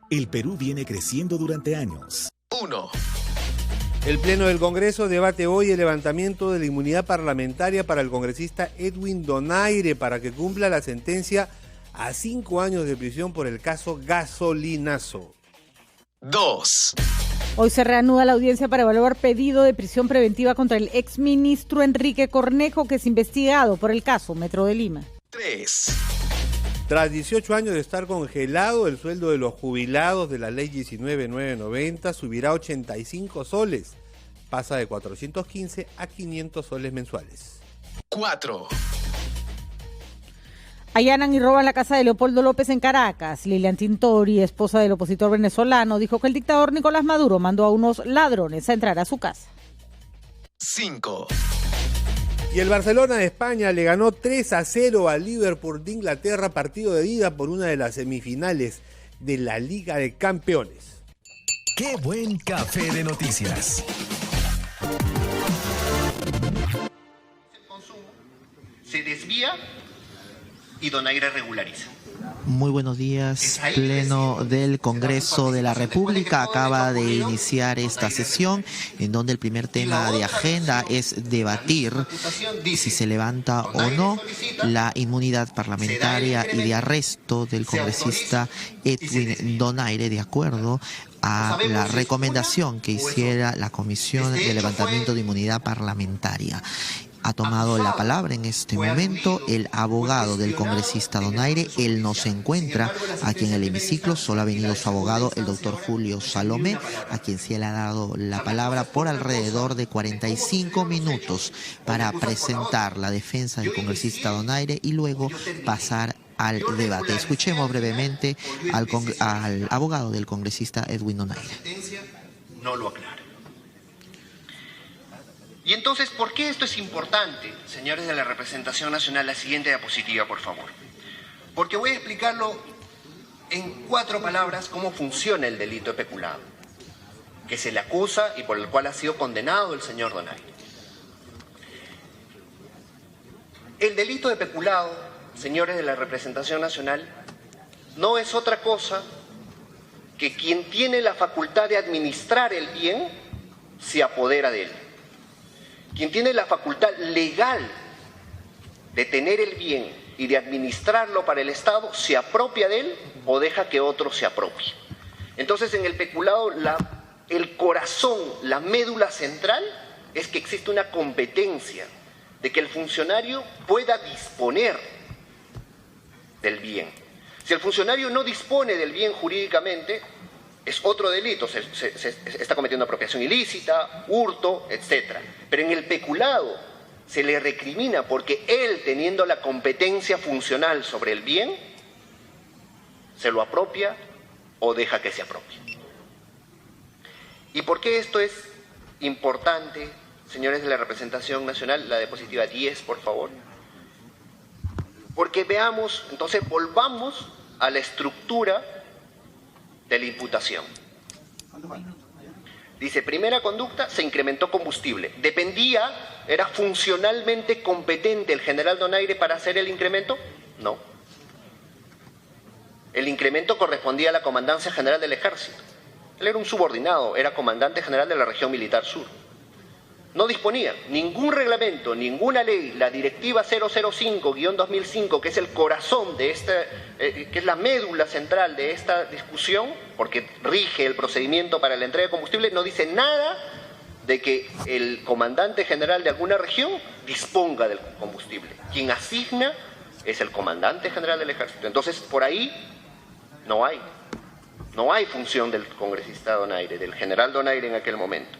El Perú viene creciendo durante años. 1. El Pleno del Congreso debate hoy el levantamiento de la inmunidad parlamentaria para el congresista Edwin Donaire para que cumpla la sentencia a 5 años de prisión por el caso Gasolinazo. 2. Hoy se reanuda la audiencia para evaluar pedido de prisión preventiva contra el exministro Enrique Cornejo, que es investigado por el caso Metro de Lima. 3. Tras 18 años de estar congelado, el sueldo de los jubilados de la ley 19.990 subirá 85 soles. Pasa de 415 a 500 soles mensuales. 4. Allanan y roban la casa de Leopoldo López en Caracas. Lilian Tintori, esposa del opositor venezolano, dijo que el dictador Nicolás Maduro mandó a unos ladrones a entrar a su casa. 5. Y el Barcelona de España le ganó 3-0 al Liverpool de Inglaterra, partido de ida por una de las semifinales de la Liga de Campeones. ¡Qué buen café de noticias! El consumo se desvía y Donaire regulariza. Muy buenos días. Pleno del Congreso de la República acaba de iniciar esta sesión en donde el primer tema de agenda es debatir si se levanta o no la inmunidad parlamentaria y de arresto del congresista Edwin Donaire, de acuerdo a la recomendación que hiciera la Comisión de Levantamiento de Inmunidad Parlamentaria. Ha tomado la palabra en este momento el abogado del congresista Donaire. Él no se encuentra aquí en el hemiciclo, solo ha venido su abogado, el doctor Julio Salomé, a quien sí le ha dado la palabra por alrededor de 45 minutos para presentar la defensa del congresista Donaire y luego pasar al debate. Escuchemos brevemente al abogado del congresista Edwin Donaire. No lo aclara. Y entonces, ¿por qué esto es importante, señores de la representación nacional? La siguiente diapositiva, por favor. Porque voy a explicarlo en 4 palabras cómo funciona el delito de peculado, que se le acusa y por el cual ha sido condenado el señor Donaire. El delito de peculado, señores de la representación nacional, no es otra cosa que quien tiene la facultad de administrar el bien se apodera de él. Quien tiene la facultad legal de tener el bien y de administrarlo para el Estado, se apropia de él o deja que otro se apropie. Entonces, en el peculado, el corazón, la médula central, es que existe una competencia de que el funcionario pueda disponer del bien. Si el funcionario no dispone del bien jurídicamente, es otro delito, se está cometiendo apropiación ilícita, hurto, etc. Pero en el peculado se le recrimina porque él, teniendo la competencia funcional sobre el bien, se lo apropia o deja que se apropie. ¿Y por qué esto es importante, señores de la representación nacional? La diapositiva 10, por favor. Porque veamos, entonces volvamos a la estructura de la imputación. Dice, primera conducta, se incrementó combustible. ¿Era funcionalmente competente el general Donaire para hacer el incremento? No. El incremento correspondía a la Comandancia General del Ejército. Él era un subordinado, era comandante general de la región militar sur. No disponía ningún reglamento, ninguna ley, la directiva 005-2005, que es el corazón de que es la médula central de esta discusión, porque rige el procedimiento para la entrega de combustible, no dice nada de que el comandante general de alguna región disponga del combustible. Quien asigna es el comandante general del ejército. Entonces, por ahí no hay función del congresista Donaire, del general Donaire en aquel momento.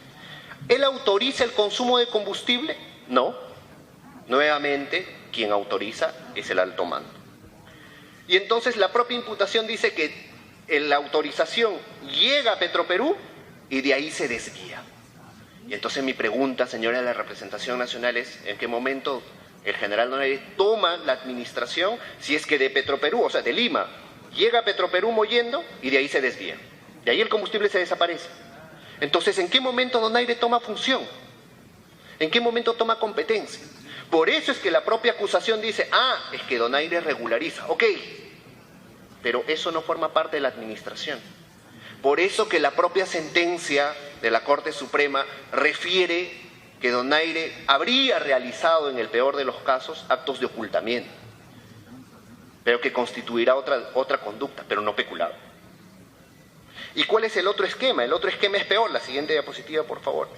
¿Él autoriza el consumo de combustible? No. Nuevamente, quien autoriza es el alto mando. Y entonces la propia imputación dice que la autorización llega a Petroperú y de ahí se desvía. Y entonces mi pregunta, señora de la representación nacional, es ¿en qué momento el general Donaire toma la administración si es que de Petroperú, o sea, de Lima, llega a Petroperú moyendo y de ahí se desvía? De ahí el combustible se desaparece. Entonces, ¿en qué momento Donaire toma función? ¿En qué momento toma competencia? Por eso es que la propia acusación dice, es que Donaire regulariza. Ok, pero eso no forma parte de la administración. Por eso que la propia sentencia de la Corte Suprema refiere que Donaire habría realizado en el peor de los casos actos de ocultamiento, pero que constituirá otra conducta, pero no peculado. ¿Y cuál es el otro esquema? El otro esquema es peor. La siguiente diapositiva, por favor.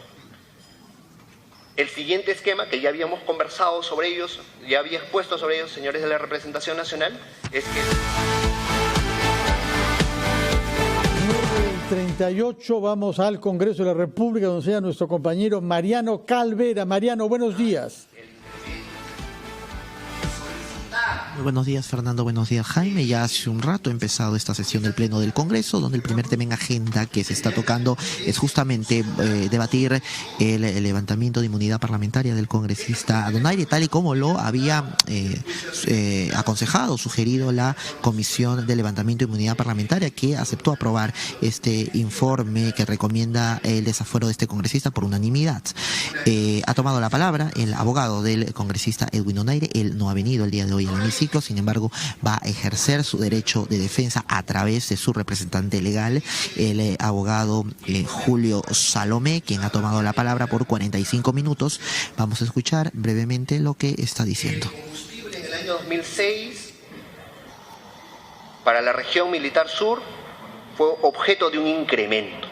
El siguiente esquema, que ya habíamos conversado sobre ellos, ya había expuesto sobre ellos, señores de la representación nacional, es que... 9:38, vamos al Congreso de la República, donde sea nuestro compañero Mariano Calvera. Mariano, buenos días. Muy buenos días, Fernando. Buenos días, Jaime. Ya hace un rato ha empezado esta sesión del Pleno del Congreso, donde el primer tema en agenda que se está tocando es justamente debatir el levantamiento de inmunidad parlamentaria del congresista Donaire, tal y como lo había aconsejado, sugerido la Comisión de Levantamiento de Inmunidad Parlamentaria, que aceptó aprobar este informe que recomienda el desafuero de este congresista por unanimidad. Ha tomado la palabra el abogado del congresista Edwin Donaire. Él no ha venido el día de hoy al hemiciclo, sin embargo va a ejercer su derecho de defensa a través de su representante legal, el abogado Julio Salomé, quien ha tomado la palabra por 45 minutos. Vamos a escuchar brevemente lo que está diciendo. El combustible en el año 2006 para la región militar sur fue objeto de un incremento.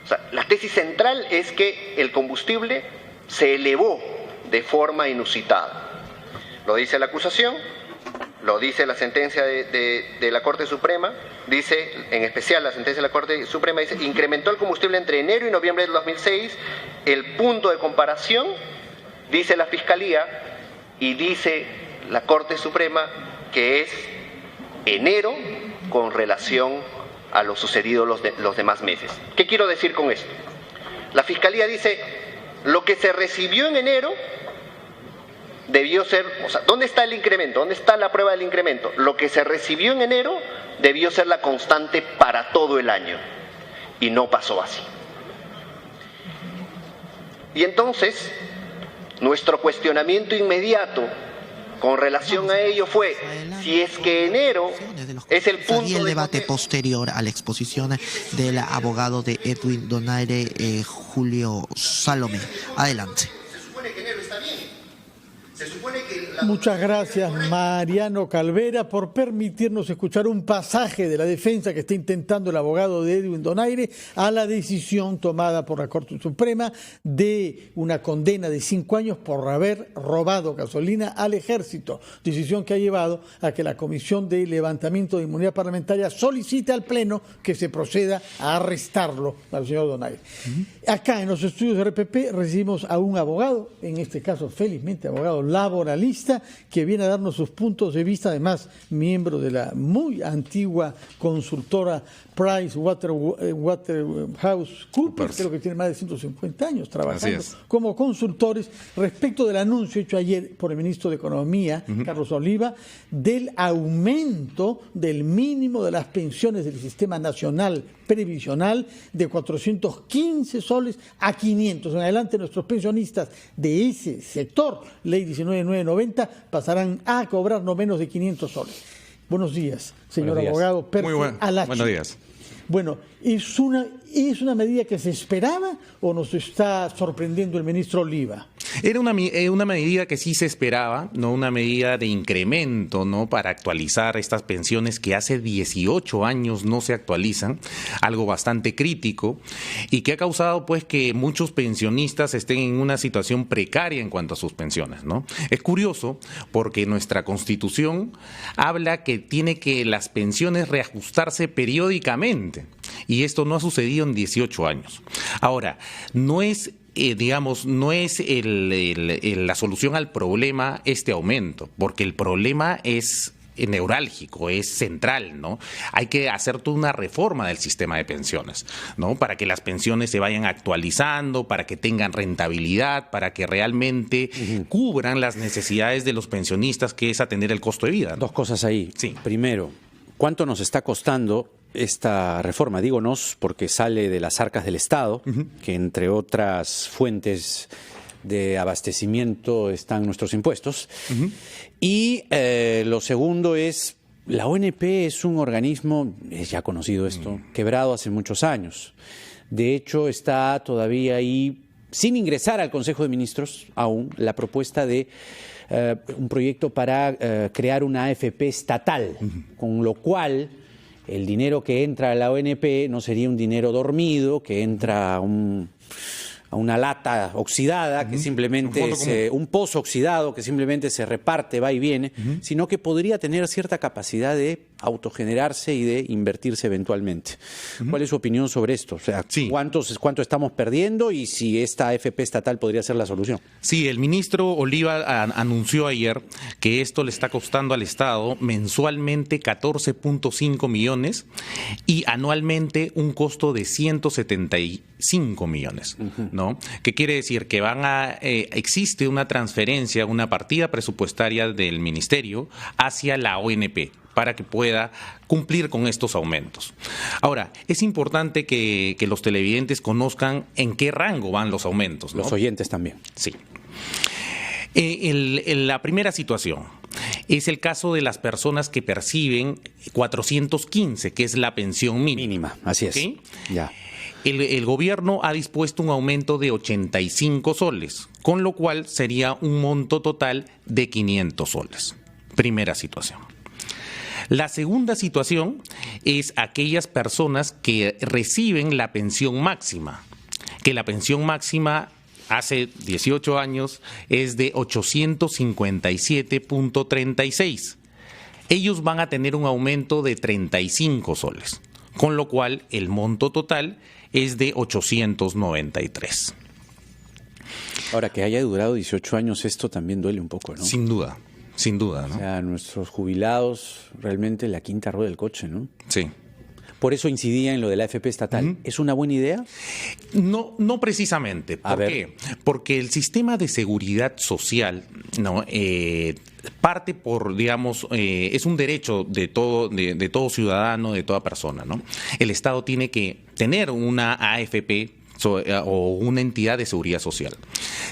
O sea, la tesis central es que el combustible se elevó de forma inusitada. Lo dice la acusación, lo dice la sentencia de la Corte Suprema, dice, en especial la sentencia de la Corte Suprema dice, incrementó el combustible entre enero y noviembre del 2006, el punto de comparación, dice la Fiscalía, y dice la Corte Suprema que es enero con relación a lo sucedido los demás meses. ¿Qué quiero decir con esto? La Fiscalía dice, lo que se recibió en enero debió ser, o sea, ¿dónde está el incremento? ¿Dónde está la prueba del incremento? Lo que se recibió en enero debió ser la constante para todo el año, y no pasó así. Y entonces, nuestro cuestionamiento inmediato con relación a ello fue, si es que enero es el punto y el debate posterior a la exposición del abogado de Edwin Donaire, Julio Salomé. Adelante. Se supone que enero está bien. Se supone que Muchas gracias, Mariano Calvera, por permitirnos escuchar un pasaje de la defensa que está intentando el abogado de Edwin Donaire a la decisión tomada por la Corte Suprema de una condena de 5 años por haber robado gasolina al ejército. Decisión que ha llevado a que la Comisión de Levantamiento de Inmunidad Parlamentaria solicite al Pleno que se proceda a arrestarlo al señor Donaire. Acá en los estudios de RPP recibimos a un abogado, en este caso felizmente abogado laboralista, que viene a darnos sus puntos de vista, además miembro de la muy antigua consultora PricewaterhouseCoopers, creo que tiene más de 150 años trabajando como consultores, respecto del anuncio hecho ayer por el ministro de Economía, Carlos Oliva, del aumento del mínimo de las pensiones del Sistema Nacional Previsional de 415 soles a 500. En adelante nuestros pensionistas de ese sector, Ley 19.990, pasarán a cobrar no menos de 500 soles. Buenos días, señor abogado. Muy buenos días. Bueno, ¿es una medida que se esperaba o nos está sorprendiendo el ministro Oliva? Era una medida que sí se esperaba, no una medida de incremento, ¿no?, para actualizar estas pensiones que hace 18 años no se actualizan, algo bastante crítico y que ha causado pues que muchos pensionistas estén en una situación precaria en cuanto a sus pensiones, ¿no? Es curioso porque nuestra Constitución habla que tiene que las pensiones reajustarse periódicamente y esto no ha sucedido en 18 años. Ahora, no es la solución al problema este aumento, porque el problema es neurálgico, es central, ¿no? Hay que hacer toda una reforma del sistema de pensiones, ¿no? Para que las pensiones se vayan actualizando, para que tengan rentabilidad, para que realmente cubran las necesidades de los pensionistas, que es atender el costo de vida, ¿no? Dos cosas ahí. Sí. Primero, ¿cuánto nos está costando esta reforma? Digo nos porque sale de las arcas del Estado, que entre otras fuentes de abastecimiento están nuestros impuestos. Y lo segundo es, la ONP es un organismo, es ya conocido esto, quebrado hace muchos años. De hecho, está todavía ahí, sin ingresar al Consejo de Ministros aún, la propuesta de un proyecto para crear una AFP estatal, con lo cual el dinero que entra a la ONP no sería un dinero dormido, que entra a una lata oxidada, que simplemente un pozo oxidado que simplemente se reparte, va y viene, sino que podría tener cierta capacidad de autogenerarse y de invertirse eventualmente. ¿Cuál es su opinión sobre esto? O sea, ¿cuánto estamos perdiendo y si esta AFP estatal podría ser la solución? Sí, el ministro Oliva anunció ayer que esto le está costando al Estado mensualmente 14.5 millones y anualmente un costo de 175 millones, ¿no? ¿Qué quiere decir? Que existe una transferencia, una partida presupuestaria del ministerio hacia la ONP para que pueda cumplir con estos aumentos. Ahora, es importante que los televidentes conozcan en qué rango van los aumentos, ¿no? Los oyentes también. Sí. La primera situación es el caso de las personas que perciben 415, que es la pensión mínima. Así es. ¿Sí? Ya. El gobierno ha dispuesto un aumento de 85 soles, con lo cual sería un monto total de 500 soles. Primera situación. La segunda situación es aquellas personas que reciben la pensión máxima, que la pensión máxima hace 18 años es de 857.36. Ellos van a tener un aumento de 35 soles, con lo cual el monto total es de 893. Ahora, que haya durado 18 años, esto también duele un poco, ¿no? Sin duda, ¿no? O sea, nuestros jubilados, realmente la quinta rueda del coche, ¿no? Sí. Por eso incidía en lo de la AFP estatal. ¿Es una buena idea? No precisamente. ¿Por qué? Porque el sistema de seguridad social, ¿no? Parte por, digamos, es un derecho de todo ciudadano, de toda persona, ¿no? El Estado tiene que tener una AFP o una entidad de seguridad social.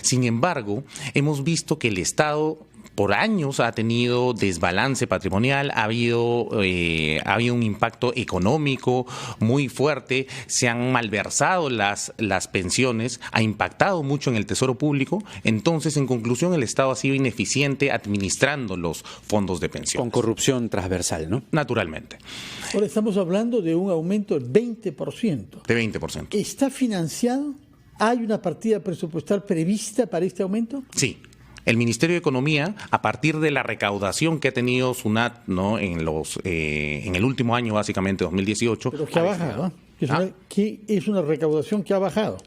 Sin embargo, hemos visto que el Estado por años ha tenido desbalance patrimonial, ha habido un impacto económico muy fuerte, se han malversado las pensiones, ha impactado mucho en el tesoro público. Entonces, en conclusión, el Estado ha sido ineficiente administrando los fondos de pensión. Con corrupción transversal, ¿no? Naturalmente. Ahora estamos hablando de un aumento del 20%. De 20%. ¿Está financiado? ¿Hay una partida presupuestal prevista para este aumento? Sí. El Ministerio de Economía, a partir de la recaudación que ha tenido SUNAT, ¿no? en el último año, básicamente 2018. Pero que ha bajado, ¿no? Que es una recaudación que ha bajado.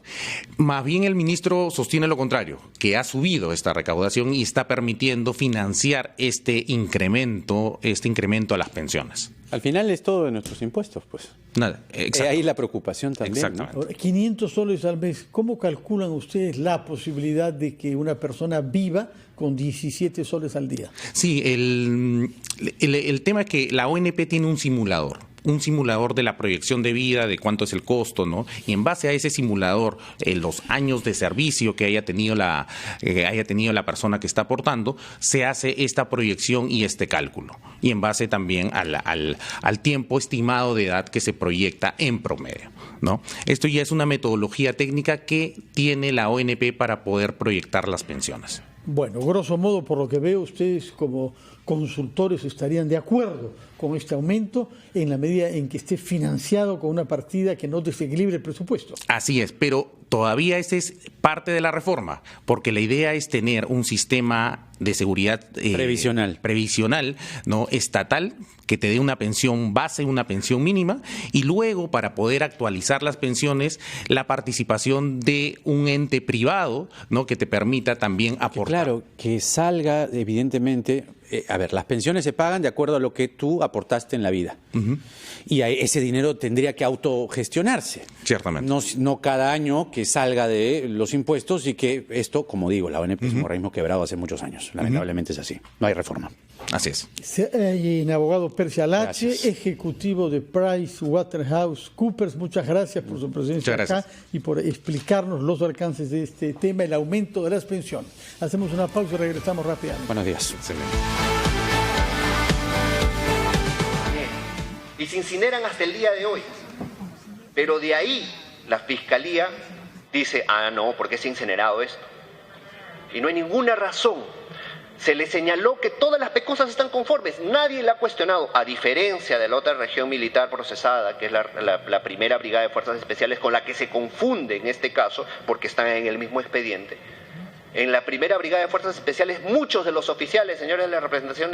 Más bien el ministro sostiene lo contrario, que ha subido esta recaudación y está permitiendo financiar este incremento a las pensiones. Al final es todo de nuestros impuestos, pues. Nada, exacto. Ahí la preocupación también. Exactamente. Ahora, 500 soles al mes. ¿Cómo calculan ustedes la posibilidad de que una persona viva con 17 soles al día? Sí, el tema es que la ONP tiene un simulador. un simulador de la proyección de vida, de cuánto es el costo, ¿no? Y en base a ese simulador, los años de servicio que haya tenido la persona que está aportando, se hace esta proyección y este cálculo. Y en base también al tiempo estimado de edad que se proyecta en promedio, ¿no? Esto ya es una metodología técnica que tiene la ONP para poder proyectar las pensiones. Bueno, grosso modo, por lo que veo, ustedes como consultores estarían de acuerdo con este aumento en la medida en que esté financiado con una partida que no desequilibre el presupuesto. Así es, pero todavía esa es parte de la reforma, porque la idea es tener un sistema de seguridad previsional, ¿no? Estatal, que te dé una pensión base, una pensión mínima, y luego, para poder actualizar las pensiones, la participación de un ente privado, ¿no? Que te permita también aportar. Claro, que salga, evidentemente, las pensiones se pagan de acuerdo a lo que tú aportaste en la vida. Uh-huh. Y ese dinero tendría que autogestionarse. Ciertamente. No cada año que salga de los impuestos, y que esto, como digo, la ONP es un organismo quebrado hace muchos años. Lamentablemente es así. No hay reforma. Así es. Y abogado Percy Alache, ejecutivo de PricewaterhouseCoopers, muchas gracias por su presencia acá y por explicarnos los alcances de este tema, el aumento de las pensiones. Hacemos una pausa y regresamos rápidamente. Buenos días. Excelente. Y se incineran hasta el día de hoy. Pero de ahí la Fiscalía dice, no, ¿por qué se ha incinerado esto? Y no hay ninguna razón. Se le señaló que todas las PECOSAS están conformes, nadie la ha cuestionado, a diferencia de la otra región militar procesada, que es la primera Brigada de Fuerzas Especiales, con la que se confunde en este caso, porque están en el mismo expediente. En la primera Brigada de Fuerzas Especiales, muchos de los oficiales, señores de la representación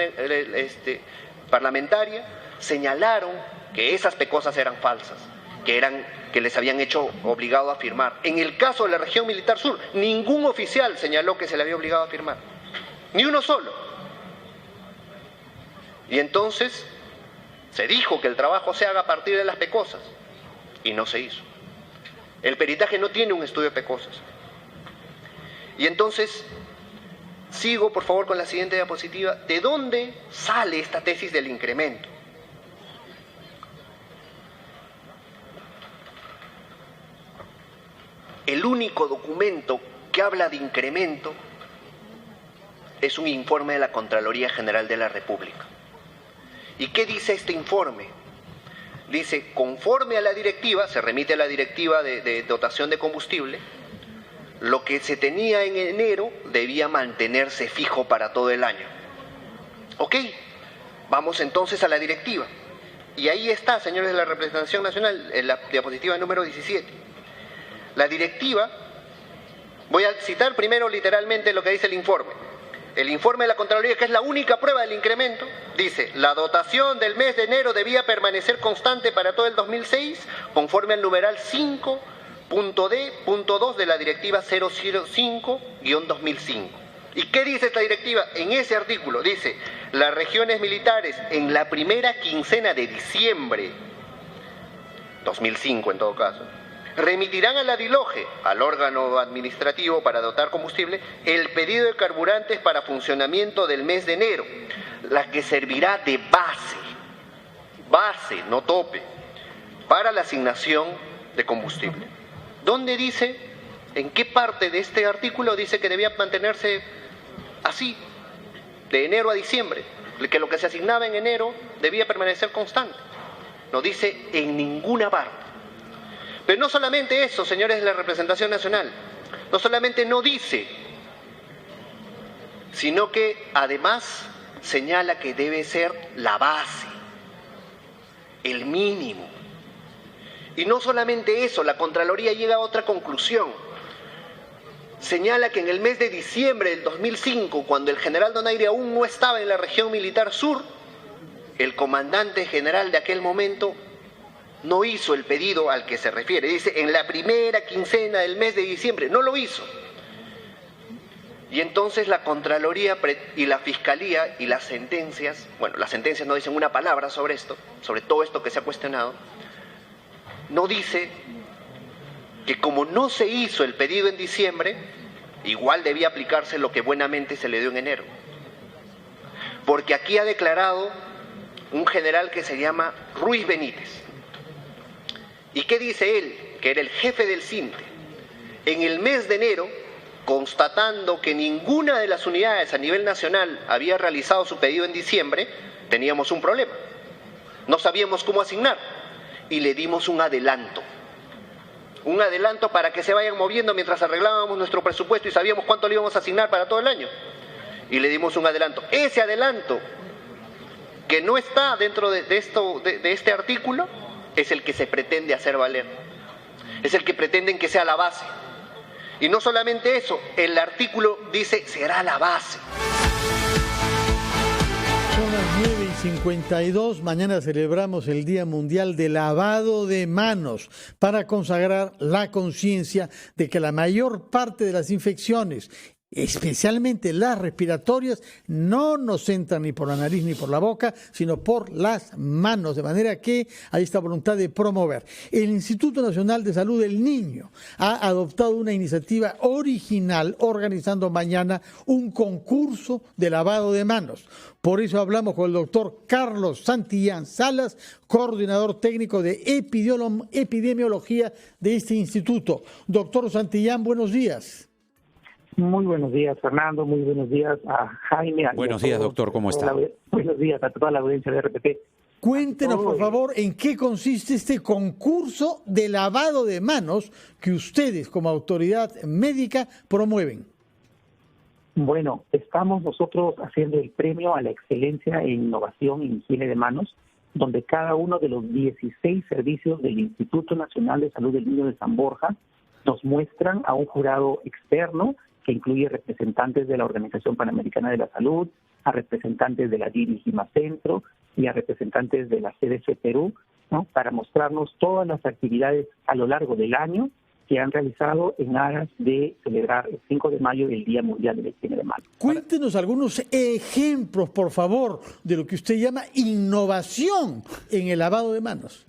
parlamentaria, señalaron que esas PECOSAS eran falsas, que les habían hecho obligado a firmar. En el caso de la región militar sur, ningún oficial señaló que se le había obligado a firmar. Ni uno solo. Y entonces se dijo que el trabajo se haga a partir de las PECOSAS y no se hizo. El peritaje no tiene un estudio de PECOSAS. Y entonces sigo por favor con la siguiente diapositiva. ¿De dónde sale esta tesis del incremento? El único documento que habla de incremento es un informe de la Contraloría General de la República. ¿Y qué dice este informe? Dice, conforme a la directiva, se remite a la directiva de dotación de combustible, lo que se tenía en enero debía mantenerse fijo para todo el año. Ok, vamos entonces a la directiva. Y ahí está, señores de la representación nacional, en la diapositiva número 17. La directiva, voy a citar primero literalmente lo que dice el informe. El informe de la Contraloría, que es la única prueba del incremento, dice, la dotación del mes de enero debía permanecer constante para todo el 2006, conforme al numeral 5.d.2 de la directiva 005-2005. ¿Y qué dice esta directiva? En ese artículo dice, las regiones militares en la primera quincena de diciembre, 2005 en todo caso, remitirán a la DILOGE, al órgano administrativo para dotar combustible, el pedido de carburantes para funcionamiento del mes de enero, la que servirá de base, no tope, para la asignación de combustible. ¿Dónde dice, en qué parte de este artículo dice que debía mantenerse así, de enero a diciembre, que lo que se asignaba en enero debía permanecer constante? No dice en ninguna parte. Pero no solamente eso, señores de la representación nacional, no solamente no dice, sino que además señala que debe ser la base, el mínimo. Y no solamente eso, la Contraloría llega a otra conclusión. Señala que en el mes de diciembre del 2005, cuando el general Donaire aún no estaba en la región militar sur, el comandante general de aquel momento no hizo el pedido al que se refiere. Dice, en la primera quincena del mes de diciembre, no lo hizo. Y entonces la Contraloría y la Fiscalía y las sentencias, bueno, las sentencias no dicen una palabra sobre esto, sobre todo esto que se ha cuestionado, no dice que como no se hizo el pedido en diciembre, igual debía aplicarse lo que buenamente se le dio en enero. Porque aquí ha declarado un general que se llama Ruiz Benítez. ¿Y qué dice él? Que era el jefe del CINTE. En el mes de enero, constatando que ninguna de las unidades a nivel nacional había realizado su pedido en diciembre, teníamos un problema. No sabíamos cómo asignar y le dimos un adelanto. Un adelanto para que se vayan moviendo mientras arreglábamos nuestro presupuesto y sabíamos cuánto le íbamos a asignar para todo el año. Y le dimos un adelanto. Ese adelanto, que no está dentro de este artículo, es el que se pretende hacer valer. Es el que pretenden que sea la base. Y no solamente eso, el artículo dice será la base. Son las 9:52. Mañana celebramos el Día Mundial de Lavado de Manos para consagrar la conciencia de que la mayor parte de las infecciones, especialmente las respiratorias, no nos entran ni por la nariz ni por la boca, sino por las manos, de manera que hay esta voluntad de promover. El Instituto Nacional de Salud del Niño ha adoptado una iniciativa original organizando mañana un concurso de lavado de manos. Por eso hablamos con el doctor Carlos Santillán Salas, coordinador técnico de epidemiología de este instituto. Doctor Santillán, buenos días. Muy buenos días, Fernando. Muy buenos días a Jaime. Buenos días, doctor. ¿Cómo está? Buenos días a toda la audiencia de RPP. Cuéntenos, por favor, en qué consiste este concurso de lavado de manos que ustedes, como autoridad médica, promueven. Bueno, estamos nosotros haciendo el premio a la excelencia en innovación en higiene de manos, donde cada uno de los 16 servicios del Instituto Nacional de Salud del Niño de San Borja nos muestran a un jurado externo que incluye representantes de la Organización Panamericana de la Salud, a representantes de la Dirigima Centro y a representantes de la CDC Perú, ¿no?, para mostrarnos todas las actividades a lo largo del año que han realizado en aras de celebrar el 5 de mayo el Día Mundial de la Higiene de Manos. Cuéntenos algunos ejemplos, por favor, de lo que usted llama innovación en el lavado de manos.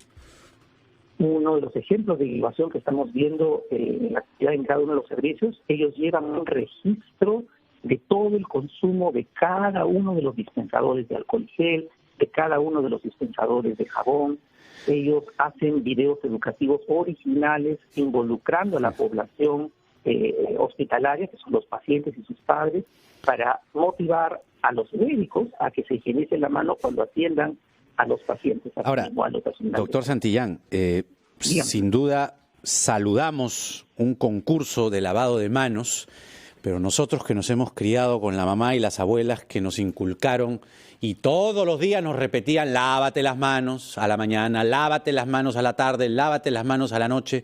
Uno de los ejemplos de innovación que estamos viendo en la actividad en cada uno de los servicios, ellos llevan un registro de todo el consumo de cada uno de los dispensadores de alcohol gel, de cada uno de los dispensadores de jabón. Ellos hacen videos educativos originales involucrando a la población hospitalaria, que son los pacientes y sus padres, para motivar a los médicos a que se higienicen la mano cuando atiendan a los pacientes. Ahora, doctor Santillán, sin duda saludamos un concurso de lavado de manos, pero nosotros que nos hemos criado con la mamá y las abuelas que nos inculcaron y todos los días nos repetían: lávate las manos a la mañana, lávate las manos a la tarde, lávate las manos a la noche.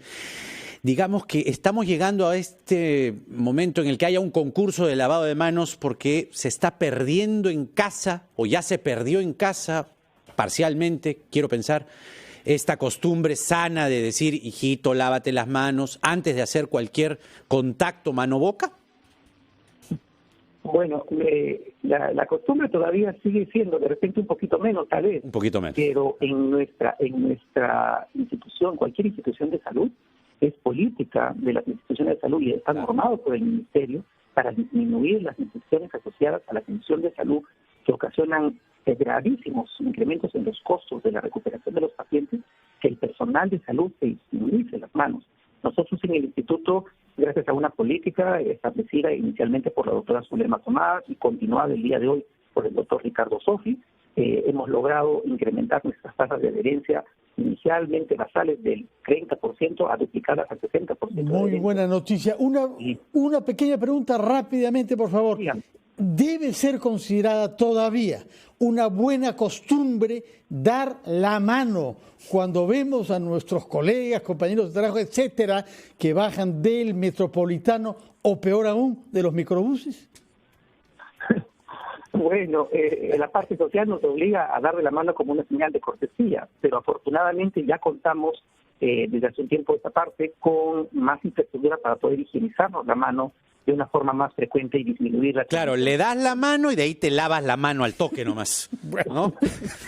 Digamos que estamos llegando a este momento en el que haya un concurso de lavado de manos porque se está perdiendo en casa, o ya se perdió en casa parcialmente, quiero pensar, esta costumbre sana de decir: hijito, lávate las manos antes de hacer cualquier contacto mano-boca. Bueno, la costumbre todavía sigue siendo, de repente un poquito menos, tal vez. Un poquito menos. Pero en nuestra institución, cualquier institución de salud, es política de las instituciones de salud y está normado por el Ministerio para disminuir las infecciones asociadas a la atención de salud que ocasionan gravísimos incrementos en los costos de la recuperación de los pacientes, que el personal de salud se higienice las manos. Nosotros en el instituto, gracias a una política establecida inicialmente por la doctora Zulema Tomás y continuada el día de hoy por el doctor Ricardo Sofi, hemos logrado incrementar nuestras tasas de adherencia inicialmente basales del 30% a duplicadas al 60%. Muy buena noticia. Una pequeña pregunta rápidamente, por favor. Dígame. ¿Debe ser considerada todavía una buena costumbre dar la mano cuando vemos a nuestros colegas, compañeros de trabajo, etcétera, que bajan del metropolitano o peor aún, de los microbuses? Bueno, la parte social nos obliga a darle la mano como una señal de cortesía, pero afortunadamente ya contamos desde hace un tiempo esta parte con más infraestructura para poder higienizarnos la mano de una forma más frecuente y disminuir la... Claro, le das la mano y de ahí te lavas la mano al toque nomás. Bueno,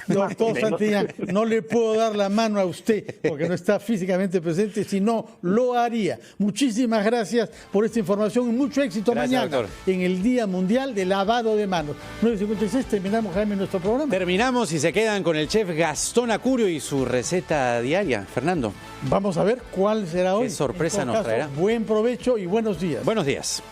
doctor Santillán, no le puedo dar la mano a usted porque no está físicamente presente, si no, lo haría. Muchísimas gracias por esta información y mucho éxito mañana, doctor, en el Día Mundial de Lavado de Manos. 9:56, terminamos, Jaime, nuestro programa. Terminamos y se quedan con el chef Gastón Acurio y su receta diaria. Fernando. Vamos a ver cuál será hoy. ¿Qué sorpresa nos traerá? Buen provecho y buenos días. Buenos días.